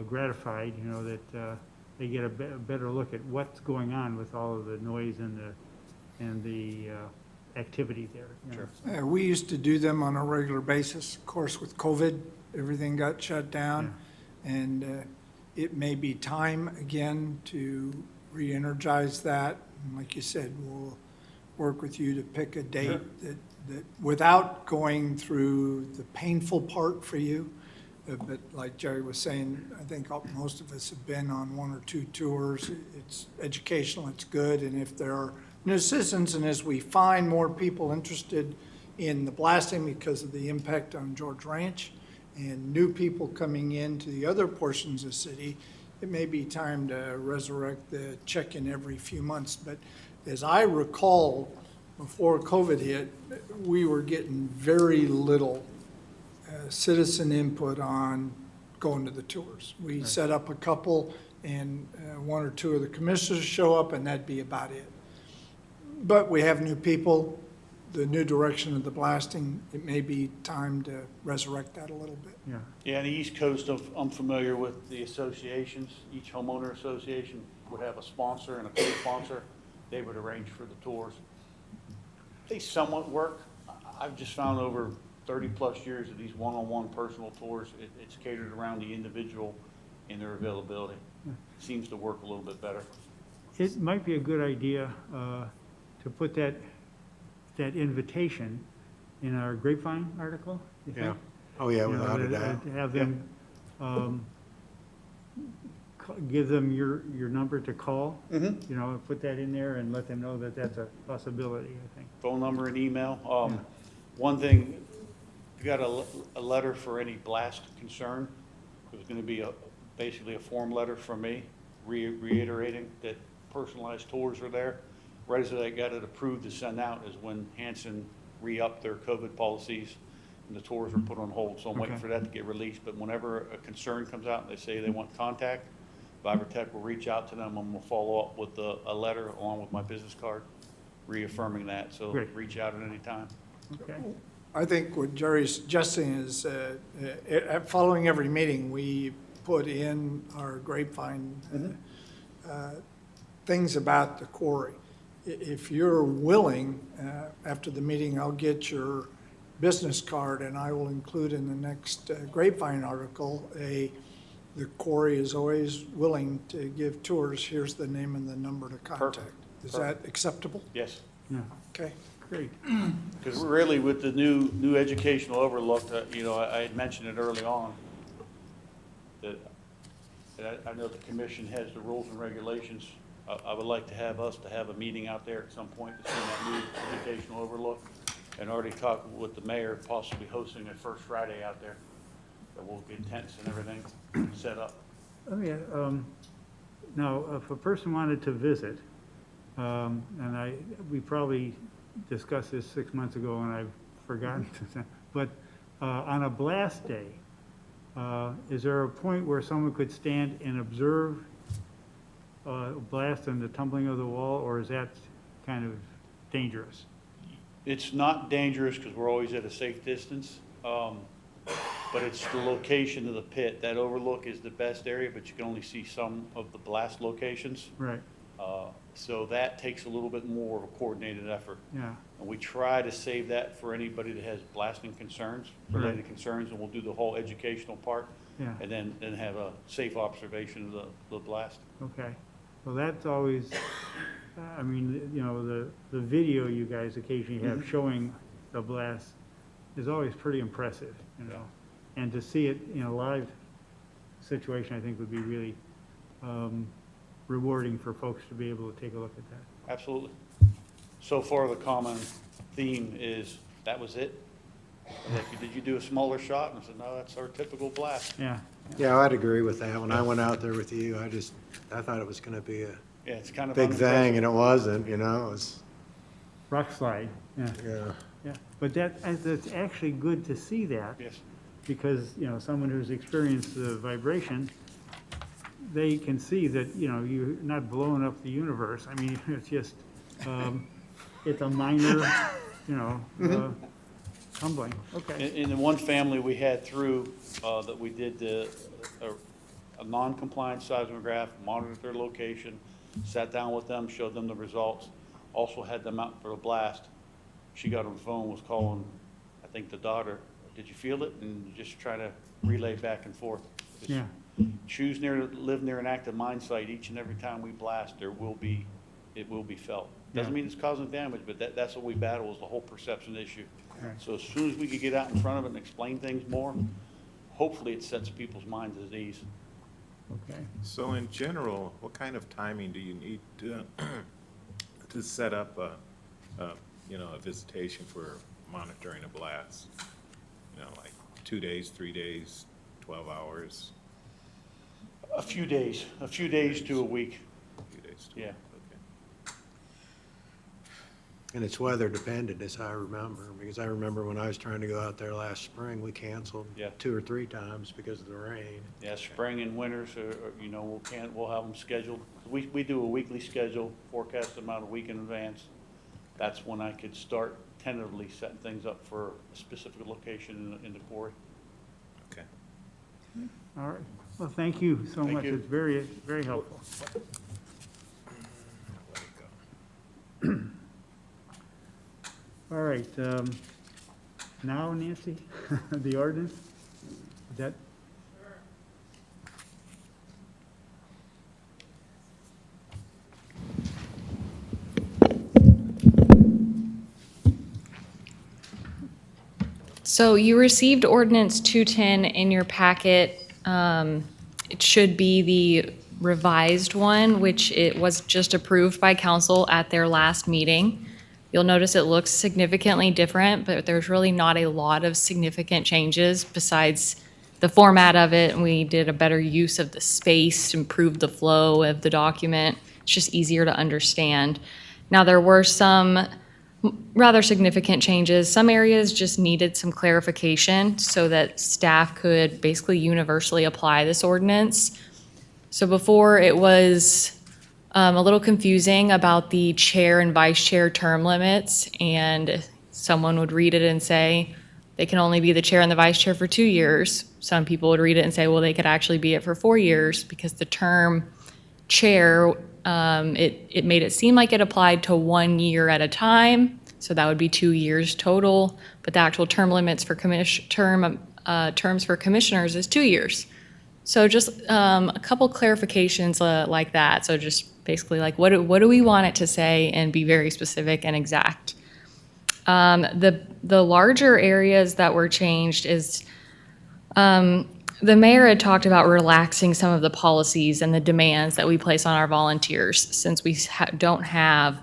A: gratified, that they get a better look at what's going on with all of the noise and the activity there.
G: Sure.
B: We used to do them on a regular basis. Of course, with COVID, everything got shut down. And it may be time again to re-energize that. And like you said, we'll work with you to pick a date that without going through the painful part for you. But like Jerry was saying, I think most of us have been on 1 or 2 tours. It's educational, it's good, and if there are new citizens, and as we find more people interested in the blasting because of the impact on George Ranch, and new people coming into the other portions of the city, it may be time to resurrect the check-in every few months. But as I recall, before COVID hit, we were getting very little citizen input on going to the tours. We set up a couple, and 1 or 2 of the commissioners show up, and that'd be about it. But we have new people, the new direction of the blasting, it may be time to resurrect that a little bit.
A: Yeah,
G: Yeah, on the East Coast, I'm familiar with the associations. Each homeowner association would have a sponsor and a co-sponsor. They would arrange for the tours. They somewhat work. I've just found over 30-plus years of these one-on-one personal tours, it's catered around the individual and their availability. Seems to work a little bit better.
A: It might be a good idea to put that invitation in our Grapevine article, you think?
E: Yeah. Oh, yeah,
A: You know,
E: without a
A: to-
E: doubt.
A: To have them, give them your number to call. You know, and put that in there and let them know that that's a possibility, I think.
G: Phone number and email. One thing, you got a letter for any blast concern. There's gonna be basically a form letter from me reiterating that personalized tours are there. Right as I got it approved to send out is when Hanson re-upped their COVID policies and the tours were put on hold. So I'm waiting
A: Okay.
G: for that to get released. But whenever a concern comes out and they say they want contact, ViberTech will reach out to them and we'll follow up with a letter along with my business card reaffirming that. So
A: Great.
G: reach out at any time.
A: Okay,
B: I think what Jerry's suggesting is, following every meeting, we put in our Grapevine things about the quarry. If you're willing, after the meeting, I'll get your business card and I will include in the next Grapevine article the quarry is always willing to give tours. Here's the name and the number to contact. Is that acceptable?
G: Yes.
A: yeah,
B: Okay.
A: great.
G: Because really with the new educational overlook, you know, I had mentioned it early on, that I know the commission has the rules and regulations. I would like to have a meeting out there at some point to see that new educational overlook, and already talked with the mayor, possibly hosting a first Friday out there. That will get tents and everything set up.
A: Oh, yeah, now, if a person wanted to visit, and we probably discussed this 6 months ago and I've forgotten to, but on a blast day, is there a point where someone could stand and observe a blast and the tumbling of the wall, or is that kind of dangerous?
G: It's not dangerous because we're always at a safe distance, but it's the location of the pit. That overlook is the best area, but you can only see some of the blast locations.
A: Right,
G: So that takes a little bit more of a coordinated effort.
A: yeah,
G: And we try to save that for anybody that has blasting concerns, related
A: Right.
G: concerns, and we'll do the whole educational part.
A: Yeah.
G: And then have a safe observation of the blast.
A: okay. Well, that's always, I mean, you know, the video you guys occasionally have showing the blast is always pretty impressive, you know? And to see it in a live situation, I think would be really rewarding for folks to be able to take a look at that.
G: Absolutely. So far, the common theme is, that was it? Like, did you do a smaller shot? And I said, no, that's our typical blast.
A: Yeah,
E: Yeah, I'd agree with that. When I went out there with you, I thought it was gonna be a
G: Yeah, it's kind of
E: big
G: unimpressive.
E: thing, and it wasn't, you know, it was,
A: rock slide, yeah,
E: yeah.
A: yeah. But that's actually good to see that.
G: Yes.
A: Because, you know, someone who's experienced the vibration, they can see that, you know, you're not blowing up the universe. I mean, it's just, it's a minor, you know, tumbling. Okay,
G: In the one family we had through, that we did a non-compliant seismograph, monitored their location, sat down with them, showed them the results, also had them out for a blast. She got on the phone, was calling, I think, the daughter, did you feel it? And just try to relay back and forth. Just
A: yeah,
G: live near an active mine site each and every time we blast, it will be felt. Doesn't
A: Yeah.
G: mean it's causing damage, but that's what we battle, is the whole perception issue.
A: Right.
G: So as soon as we could get out in front of it and explain things more, hopefully it sets people's minds at ease.
A: okay.
C: So in general, what kind of timing do you need to, to set up you know, a visitation for monitoring a blast? You know, like 2 days, 3 days, 12 hours,
G: A few days to a week,
C: a few days?
G: yeah.
C: Okay.
E: And it's weather dependent, as I remember, because I remember when I was trying to go out there last spring, we canceled
G: Yeah.
E: 2 or 3 times because of the rain.
G: Yeah, spring and winters, you know, we'll have them scheduled. We do a weekly schedule, forecast them out a week in advance. That's when I could start tentatively setting things up for a specific location in the quarry.
C: Okay.
A: All right. Well, thank you so
G: Thank
A: much.
G: you.
A: It's very, very helpful.
C: Let it go.
A: All right. now, Nancy, the ordinance? Is that,
I: So you received ordinance 210 in your packet. It should be the revised one, which it was just approved by council at their last meeting. You'll notice it looks significantly different, but there's really not a lot of significant changes besides the format of it. And we did a better use of the space, improved the flow of the document. It's just easier to understand. Now, there were some rather significant changes. Some areas just needed some clarification so that staff could basically universally apply this ordinance. So before, it was a little confusing about the chair and vice chair term limits, and someone would read it and say they can only be the chair and the vice chair for 2 years. Some people would read it and say, well, they could actually be it for 4 years because the term chair, it made it seem like it applied to 1 year at a time, so that would be 2 years total. But the actual term limits for terms for commissioners is 2 years. So just a couple clarifications like that. So just basically like what do we want it to say, and be very specific and exact. The larger areas that were changed is the mayor had talked about relaxing some of the policies and the demands that we place on our volunteers, since we don't have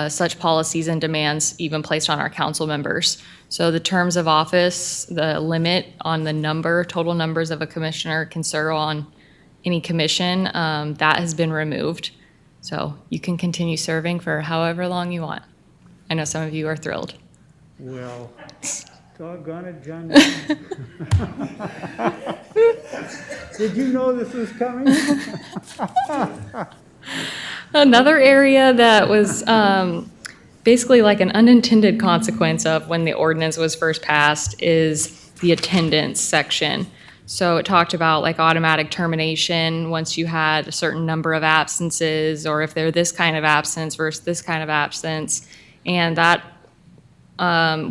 I: such policies and demands even placed on our council members. So the terms of office, the limit on the total numbers of a commissioner can serve on any commission, that has been removed. So you can continue serving for however long you want. I know some of you are thrilled.
A: well, doggone it, John. Did you know this was coming?
I: Another area that was basically like an unintended consequence of when the ordinance was first passed is the attendance section. So it talked about like automatic termination once you had a certain number of absences, or if they're this kind of absence versus this kind of absence. And that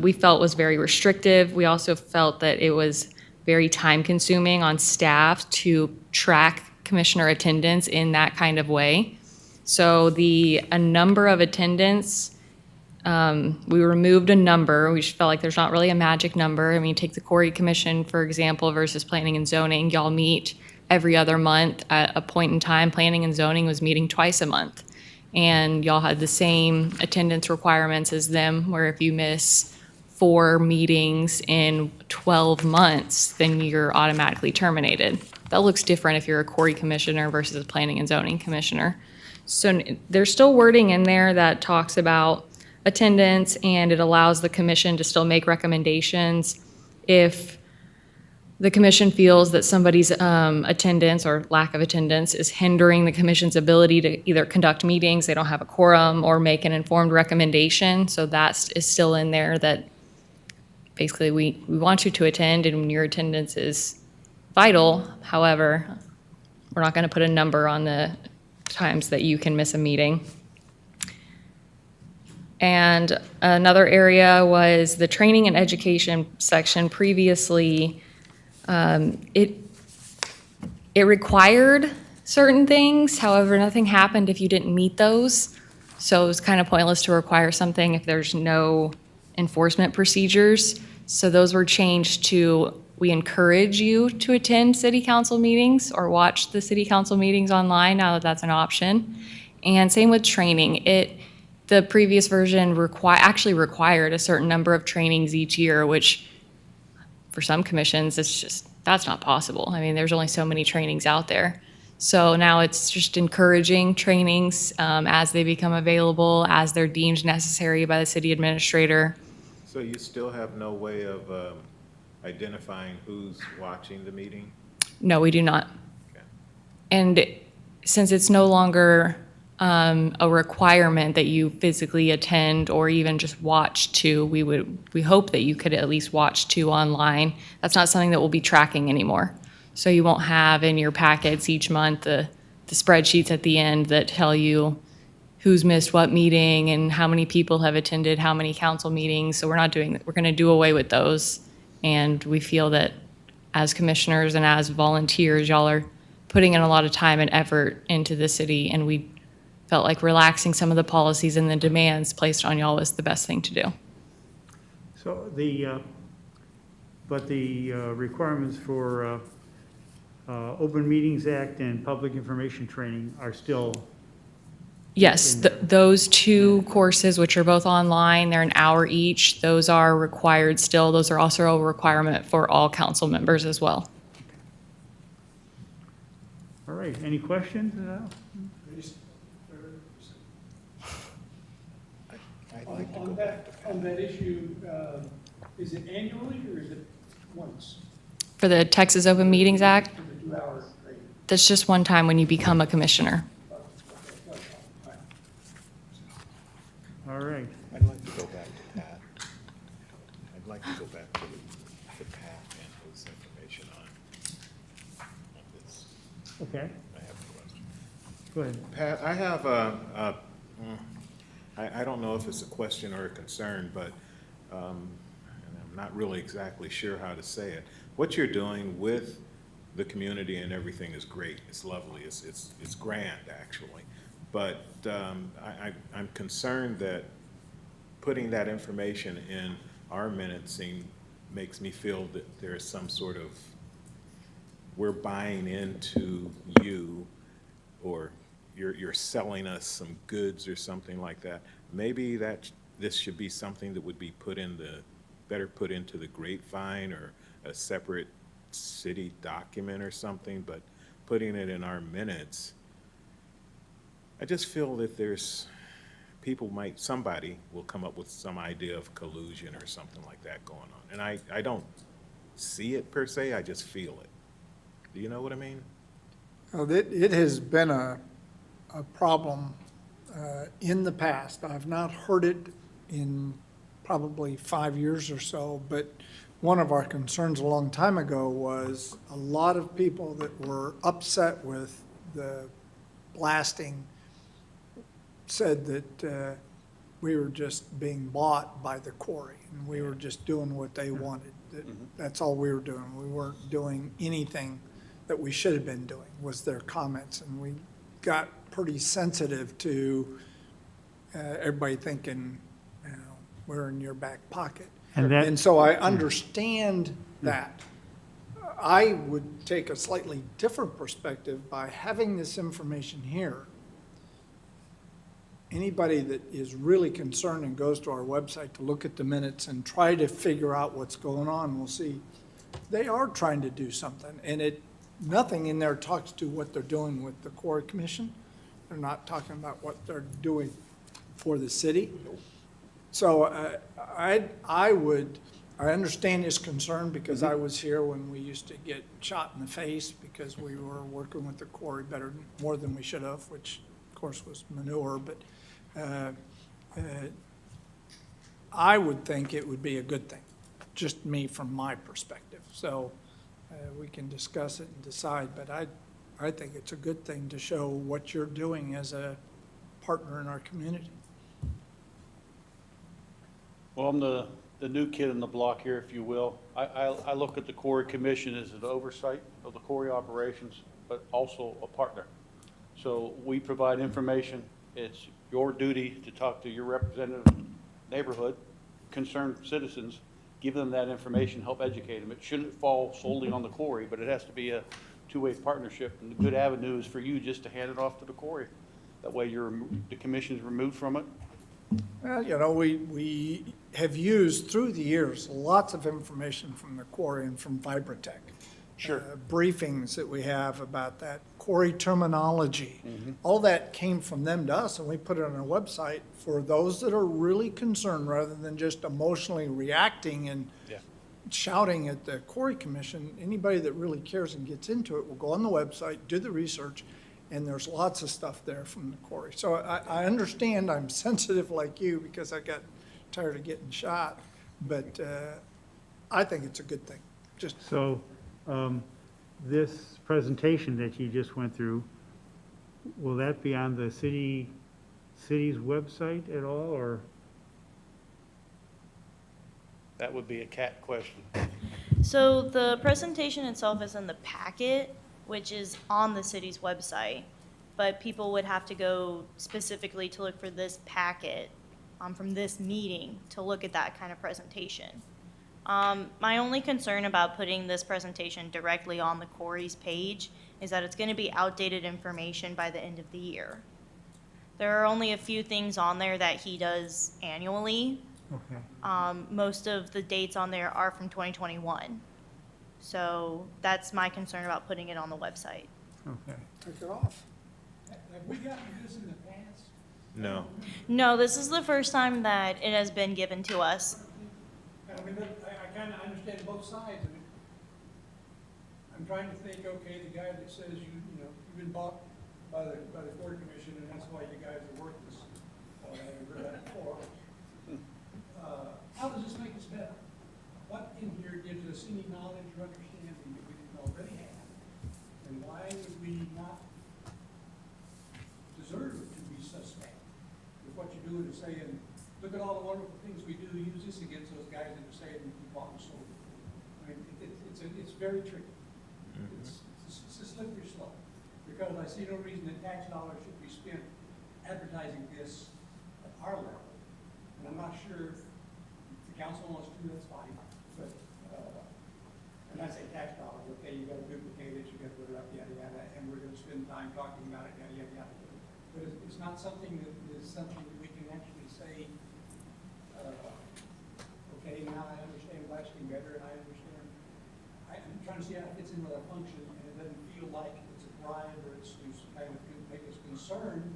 I: we felt was very restrictive. We also felt that it was very time consuming on staff to track commissioner attendance in that kind of way. So a number of attendance, we removed a number. We just felt like there's not really a magic number. I mean, take the Quarry Commission, for example, versus Planning and Zoning. Y'all meet every other month. At a point in time, Planning and Zoning was meeting twice a month. And y'all had the same attendance requirements as them, where if you miss 4 meetings in 12 months, then you're automatically terminated. That looks different if you're a Quarry Commissioner versus a Planning and Zoning Commissioner. So there's still wording in there that talks about attendance, and it allows the commission to still make recommendations if the commission feels that somebody's attendance or lack of attendance is hindering the commission's ability to either conduct meetings, they don't have a quorum, or make an informed recommendation. So that is still in there, that basically we want you to attend and your attendance is vital. However, we're not going to put a number on the times that you can miss a meeting. And another area was the training and education section. Previously, it required certain things. However, nothing happened if you didn't meet those. So it was kind of pointless to require something if there's no enforcement procedures. So those were changed to, we encourage you to attend city council meetings or watch the city council meetings online now that that's an option. And same with training. The previous version actually required a certain number of trainings each year, which for some commissions, that's not possible. I mean, there's only so many trainings out there. So now it's just encouraging trainings as they become available, as they're deemed necessary by the city administrator.
C: So you still have no way of identifying who's watching the meeting?
I: No, we do not.
C: Okay.
I: And since it's no longer a requirement that you physically attend or even just watch two, we hope that you could at least watch two online. That's not something that we'll be tracking anymore. So you won't have in your packets each month the spreadsheets at the end that tell you who's missed what meeting and how many people have attended how many council meetings. So we're not doing that. We're going to do away with those. And we feel that as commissioners and as volunteers, y'all are putting in a lot of time and effort into the city, and we felt like relaxing some of the policies and the demands placed on y'all was the best thing to do.
A: So but the requirements for Open Meetings Act and Public Information Training are still,
I: Yes, those two courses, which are both online, they're an hour each, those are required still. Those are also a requirement for all council members as well.
A: all right, any questions?
C: I'd like to go
J: On
C: back to
J: that, on that issue, is it annually or is it once
I: For the Texas Open Meetings Act,
J: for the 2-hour training?
I: that's just one time when you become a commissioner.
A: All right,
C: I'd like to go back to Pat. I'd like to go back to Pat and his information on this.
A: okay,
C: I have a question.
A: go ahead.
C: Pat, I have I don't know if it's a question or a concern, but and I'm not really exactly sure how to say it. What you're doing with the community and everything is great. It's lovely. It's grand, actually. But I'm concerned that putting that information in our minutes makes me feel that there is some sort of, we're buying into you, or you're selling us some goods or something like that. Maybe this should be something that would be better put into the grapevine or a separate city document or something, but putting it in our minutes, I just feel that somebody will come up with some idea of collusion or something like that going on. And I don't see it per se, I just feel it. Do you know what I mean?
B: Well, it has been a problem in the past. I've not heard it in probably 5 years or so, but one of our concerns a long time ago was a lot of people that were upset with the blasting said that we were just being bought by the quarry, and we were just doing what they wanted. That's all we were doing. We weren't doing anything that we should have been doing, was their comments. And we got pretty sensitive to everybody thinking, you know, we're in your back pocket. And so I understand that. I would take a slightly different perspective by having this information here. Anybody that is really concerned and goes to our website to look at the minutes and try to figure out what's going on, will see they are trying to do something. And nothing in there talks to what they're doing with the Quarry Commission. They're not talking about what they're doing for the city. So I understand his concern, because I was here when we used to get shot in the face because we were working with the quarry more than we should have, which of course was manure, but I would think it would be a good thing, just me from my perspective. So we can discuss it and decide, but I think it's a good thing to show what you're doing as a partner in our community.
G: Well, I'm the new kid in the block here, if you will. I look at the Quarry Commission as an oversight of the quarry operations, but also a partner. So we provide information. It's your duty to talk to your representative neighborhood, concerned citizens, give them that information, help educate them. It shouldn't fall solely on the quarry, but it has to be a two-way partnership. And the good avenue is for you just to hand it off to the quarry. That way the commission's removed from it.
B: Well, you know, we have used through the years lots of information from the quarry and from Vibratech.
G: Sure.
B: Briefings that we have about that quarry terminology. All that came from them to us, and we put it on our website for those that are really concerned, rather than just emotionally reacting and shouting at the Quarry Commission. Anybody that really cares and gets into it will go on the website, do the research, and there's lots of stuff there from the quarry. So I understand I'm sensitive like you, because I got tired of getting shot, but I think it's a good thing.
A: So this presentation that you just went through, will that be on the city city's website at all, or?
G: That would be a cat question.
H: So the presentation itself is in the packet, which is on the city's website, but people would have to go specifically to look for this packet from this meeting to look at that kind of presentation. My only concern about putting this presentation directly on the Quarry's page is that it's going to be outdated information by the end of the year. There are only a few things on there that he does annually.
A: Okay.
H: Most of the dates on there are from 2021. So that's my concern about putting it on the website.
A: Okay.
B: Took it off.
J: Have we gotten this in the past?
C: No.
H: No, this is the first time that it has been given to us.
J: I mean, I kind of understand both sides of it. I'm trying to think, okay, the guy that says you know, you've been bought by the court commission and that's why you guys are worthless. I've heard that before. How does this make us better? What in here gives us any knowledge or understanding that we didn't already have? And why would we not deserve to be suspect if what you're doing is saying, look at all the wonderful things we do, use this against those guys that are saying we bought and sold. I mean, it's very tricky. It's a slippery slope, because I see no reason that tax dollars should be spent advertising this at our level. And I'm not sure if the council wants to, that's fine, but, and I say tax dollars, okay, you gotta duplicate it, you gotta put it up, yada, yada, and we're gonna spend time talking about it, yada, yada, yada. But it's not something that is something that we can actually say, okay, now I understand blasting better, and I understand, I'm trying to see how it fits in with our function, and it doesn't feel like it's a bribe, or it's kind of make us concerned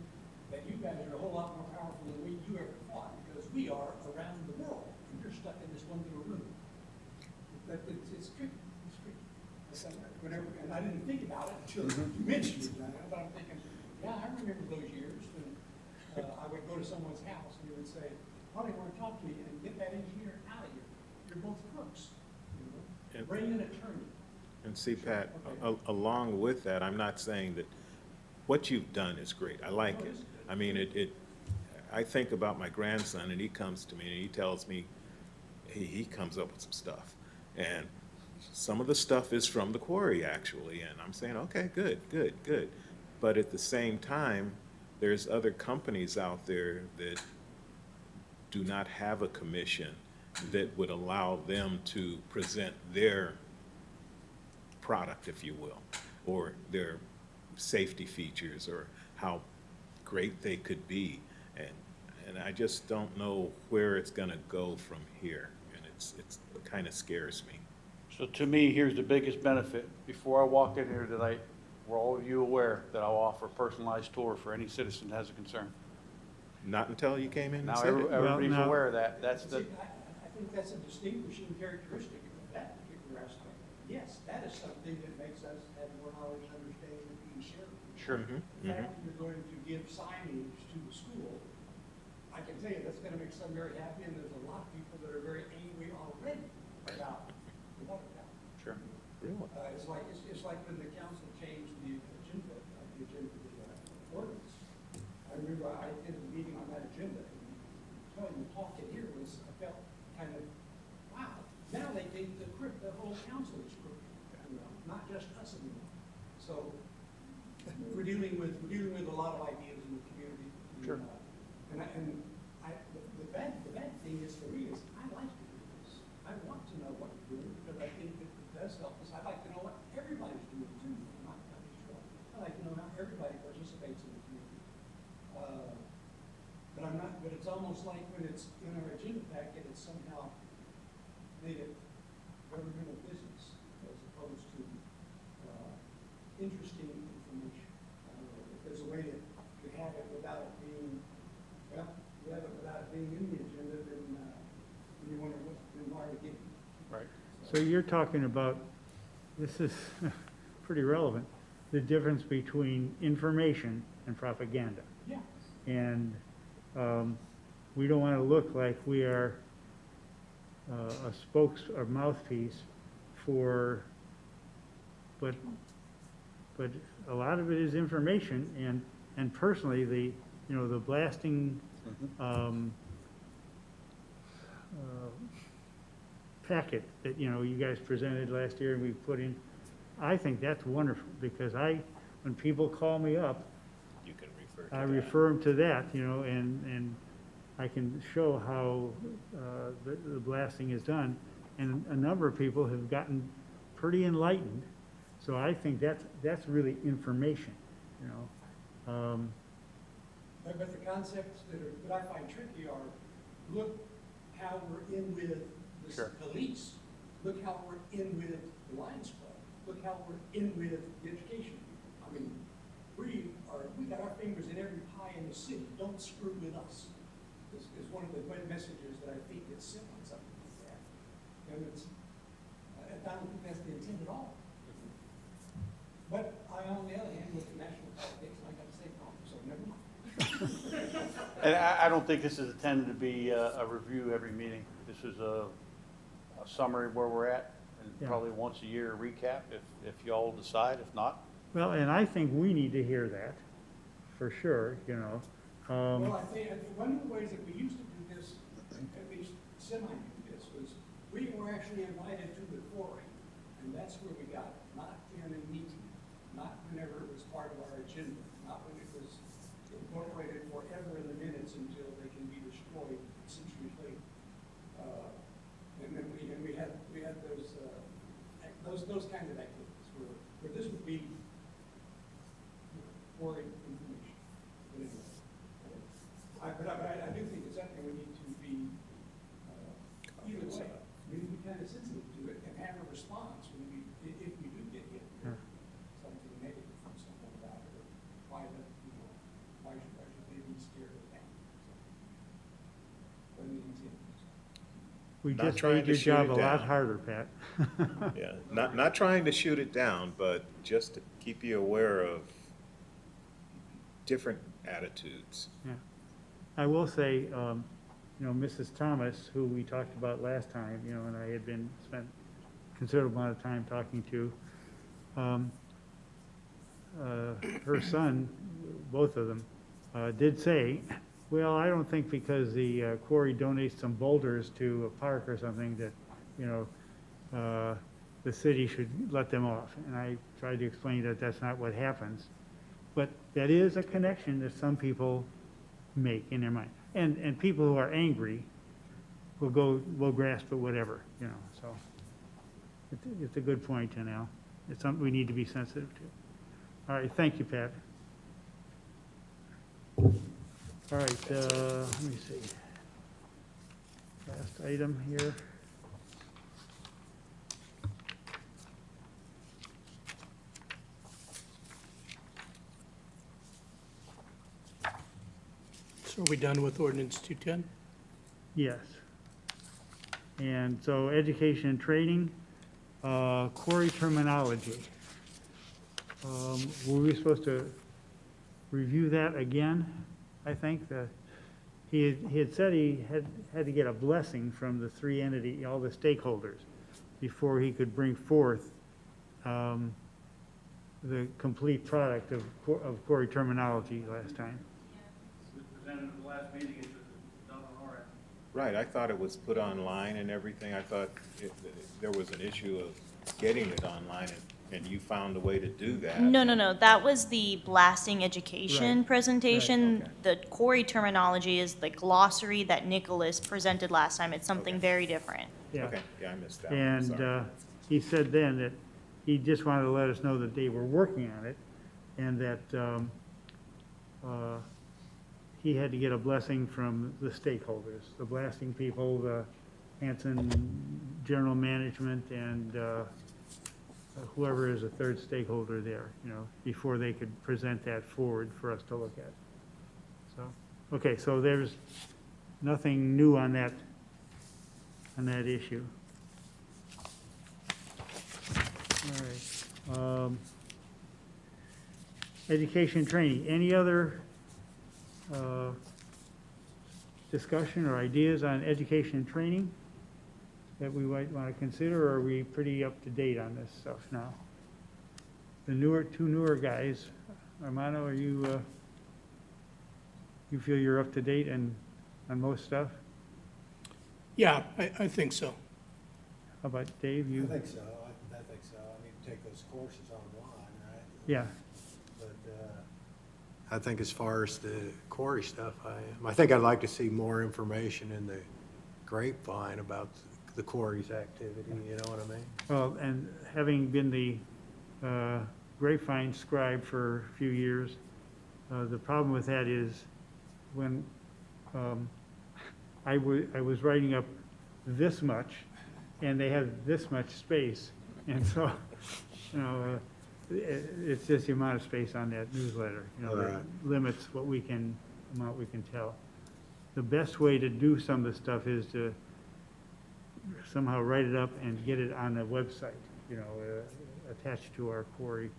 J: that you guys are a whole lot more powerful than you ever thought, because we are around the world, and you're stuck in this one little room. It's tricky, it's tricky. Whenever, and I didn't think about it until you mentioned it, but I'm thinking, yeah, I remember those years when I would go to someone's house and they would say, "Oh, they want to talk to you," and get that engineer out of here. You're both crooks. You know? Bring an attorney.
C: And see, Pat, along with that, I'm not saying that what you've done is great. I like it. I mean, I think about my grandson, and he comes to me and he tells me he comes up with some stuff. And some of the stuff is from the Quarry, actually. And I'm saying, okay, good, good, good. But at the same time, there's other companies out there that do not have a commission that would allow them to present their product, if you will, or their safety features, or how great they could be. And I just don't know where it's gonna go from here. And it kind of scares me.
G: So to me, here's the biggest benefit. Before I walk in here tonight, were all of you aware that I'll offer a personalized tour for any citizen that has a concern?
C: Not until you came in and
G: Now,
C: said it.
G: everybody's
A: Well, no.
G: aware of that. That's the,
J: See, I think that's a distinguishing characteristic of that particular aspect. Yes, that is something that makes us have more knowledge and understanding of being shared.
G: sure.
J: The fact that you're going to give signage to the school, I can tell you that's gonna make some very happy, and there's a lot of people that are very angry already about the water tower.
G: Sure.
C: Really?
J: It's like when the council changed the agenda, the ordinance. I remember I attended a meeting on that agenda, and telling the talk in here was, I felt kind of, wow, now they think the whole council is crooked, you know, not just us anymore. So, we're dealing with a lot of ideas in the community.
G: Sure.
J: And the bad thing is for me is, I like to do this. I want to know what you're doing, because I think that it does help us. I like to know what everybody's doing too, not just one. I like to know how everybody participates in the community. But it's almost like when it's in our agenda packet, it's somehow made it governmental business as opposed to interesting information. If there's a way to have it without it being, well, you have it without it being in the agenda, then you wonder why we get it.
G: Right.
A: So you're talking about, this is pretty relevant, the difference between information and propaganda.
J: Yeah.
A: And we don't want to look like we are a spokes or mouthpiece for, but a lot of it is information, and personally, the you know, the blasting, packet that, you know, you guys presented last year and we put in, I think that's wonderful, because when people call me up,
C: You can refer to
A: I
C: that.
A: refer them to that, you know, and I can show how the blasting is done. And a number of people have gotten pretty enlightened. So I think that's really information, you know.
J: But the concepts that I find tricky are, look how we're in with the
G: Sure.
J: police. Look how we're in with the Lions Club. Look how we're in with the education. I mean, we got our fingers in every pie in the city. Don't screw with us. Is one of the messages that I think gets sent on something like that. And I don't think that's the intent at all. But on the other hand, with the national politics, I got to say, so never mind.
G: And I don't think this is intended to be a review every meeting. This is a summary of where we're at, and
A: Yeah.
G: probably once a year a recap if y'all decide. If not,
A: Well, and I think we need to hear that, for sure, you know.
J: Well, I think one of the ways that we used to do this, at least semi-do this, was we were actually invited to the Quarry, and that's where we got it, not in a meeting, not whenever it was part of our agenda, not when it was incorporated forever in the minutes until they can be destroyed centuries later. And then we had those kinds of activities where this would be Quarry information. But anyway. But I do think it's something we need to be, either way, we need to be kind of sensitive to it and have a response when if we do get hit with something negative from someone about it, or why should they be scared of that? But the intent is.
A: We
C: Not
A: just
C: trying
A: made
C: to
A: your
C: shoot
A: job
C: it
A: a lot
C: down.
A: harder, Pat.
C: Yeah, not trying to shoot it down, but just to keep you aware of different attitudes.
A: Yeah. I will say, you know, Mrs. Thomas, who we talked about last time, you know, and I had spent a considerable amount of time talking to, her son, both of them, did say, well, I don't think because the quarry donates some boulders to a park or something that, you know, the city should let them off. And I tried to explain that that's not what happens. But that is a connection that some people make in their mind. And people who are angry will grasp at whatever, you know, so. It's a good point, Janelle. It's something we need to be sensitive to. All right, thank you, Pat. All right, let me see. Last item here.
K: So are we done with ordinance 210?
A: Yes. And so education and training, Quarry terminology. Were we supposed to review that again? I think he had said he had to get a blessing from the all the stakeholders, before he could bring forth the complete product of Quarry terminology last time.
G: presented at the last meeting, it's done on our end.
C: Right, I thought it was put online and everything. I thought there was an issue of getting it online, and you found a way to do that.
H: No. That was the blasting education
A: Right.
H: presentation.
C: Right,
H: The Quarry terminology is the glossary that Nicholas presented last time. It's something
C: Okay.
H: very different.
A: Yeah.
C: Okay, yeah, I missed that one,
A: And
C: sorry.
A: he said then that he just wanted to let us know that they were working on it, and that he had to get a blessing from the stakeholders, the blasting people, the Hanson General Management, and whoever is a third stakeholder there, you know, before they could present that forward for us to look at. So, okay, so there's nothing new on that issue. All right. Education and training, any other discussion or ideas on education and training that we might want to consider, or are we pretty up to date on this stuff now? The two newer guys, Armando, are you you feel you're up to date and on most stuff?
K: Yeah, I think so.
A: How about Dave? You?
E: think so, I think so. I mean, take those courses online, right?
A: Yeah.
E: But I think as far as the Quarry stuff, I am. I think I'd like to see more information in the grapevine about the Quarry's activity, you know what I mean?
A: Well, and having been the grapevine scribe for a few years, the problem with that is when I was writing up this much, and they had this much space, and so, you know, it's just the amount of space on that newsletter, you know, that
E: Right.
A: limits what amount we can tell. The best way to do some of the stuff is to somehow write it up and get it on the website, you know, attached to our Quarry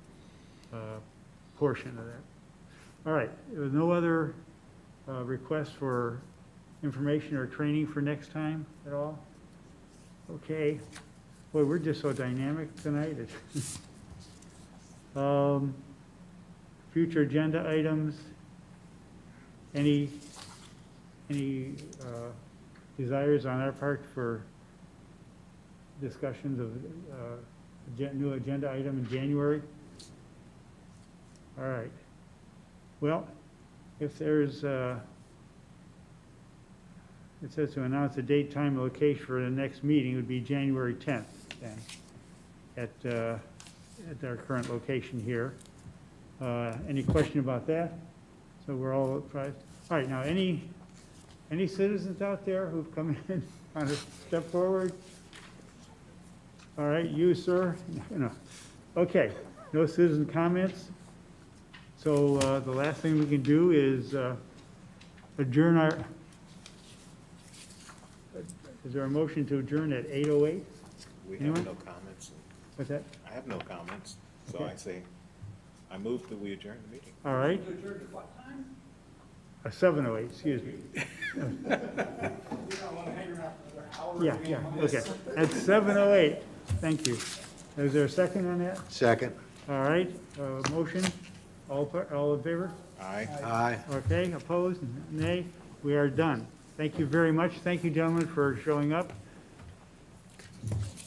A: portion of that. All right, there was no other requests for information or training for next time at all? Okay. Boy, we're just so dynamic tonight. Future agenda items. Any desires on our part for discussions of new agenda item in January? All right. Well, if there's, it says to announce the date, time, and location for the next meeting would be January 10th then, at our current location here. Any question about that? So we're all apprised. All right, now, any citizens out there who've come in, want to step forward? All right, you, sir? No. Okay, no citizen comments. So the last thing we can do is adjourn our, is there a motion to adjourn at 8:08?
C: We
A: Anyone?
C: have no comments.
A: What's that?
C: I have no comments, so
A: Okay.
C: I say, I move that we adjourn the meeting.
A: All right. 7:08, excuse me. Yeah, yeah, okay. At 7:08, thank you. Is there a second on that?
E: Second.
A: All right, motion, all in favor?
C: Aye.
E: Aye.
A: Okay, opposed, nay, we are done. Thank you very much. Thank you, gentlemen, for showing up.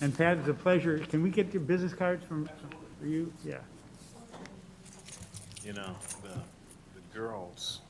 A: And Pat, it's a pleasure. Can we get your business cards for you? Yeah.
C: You know, the girls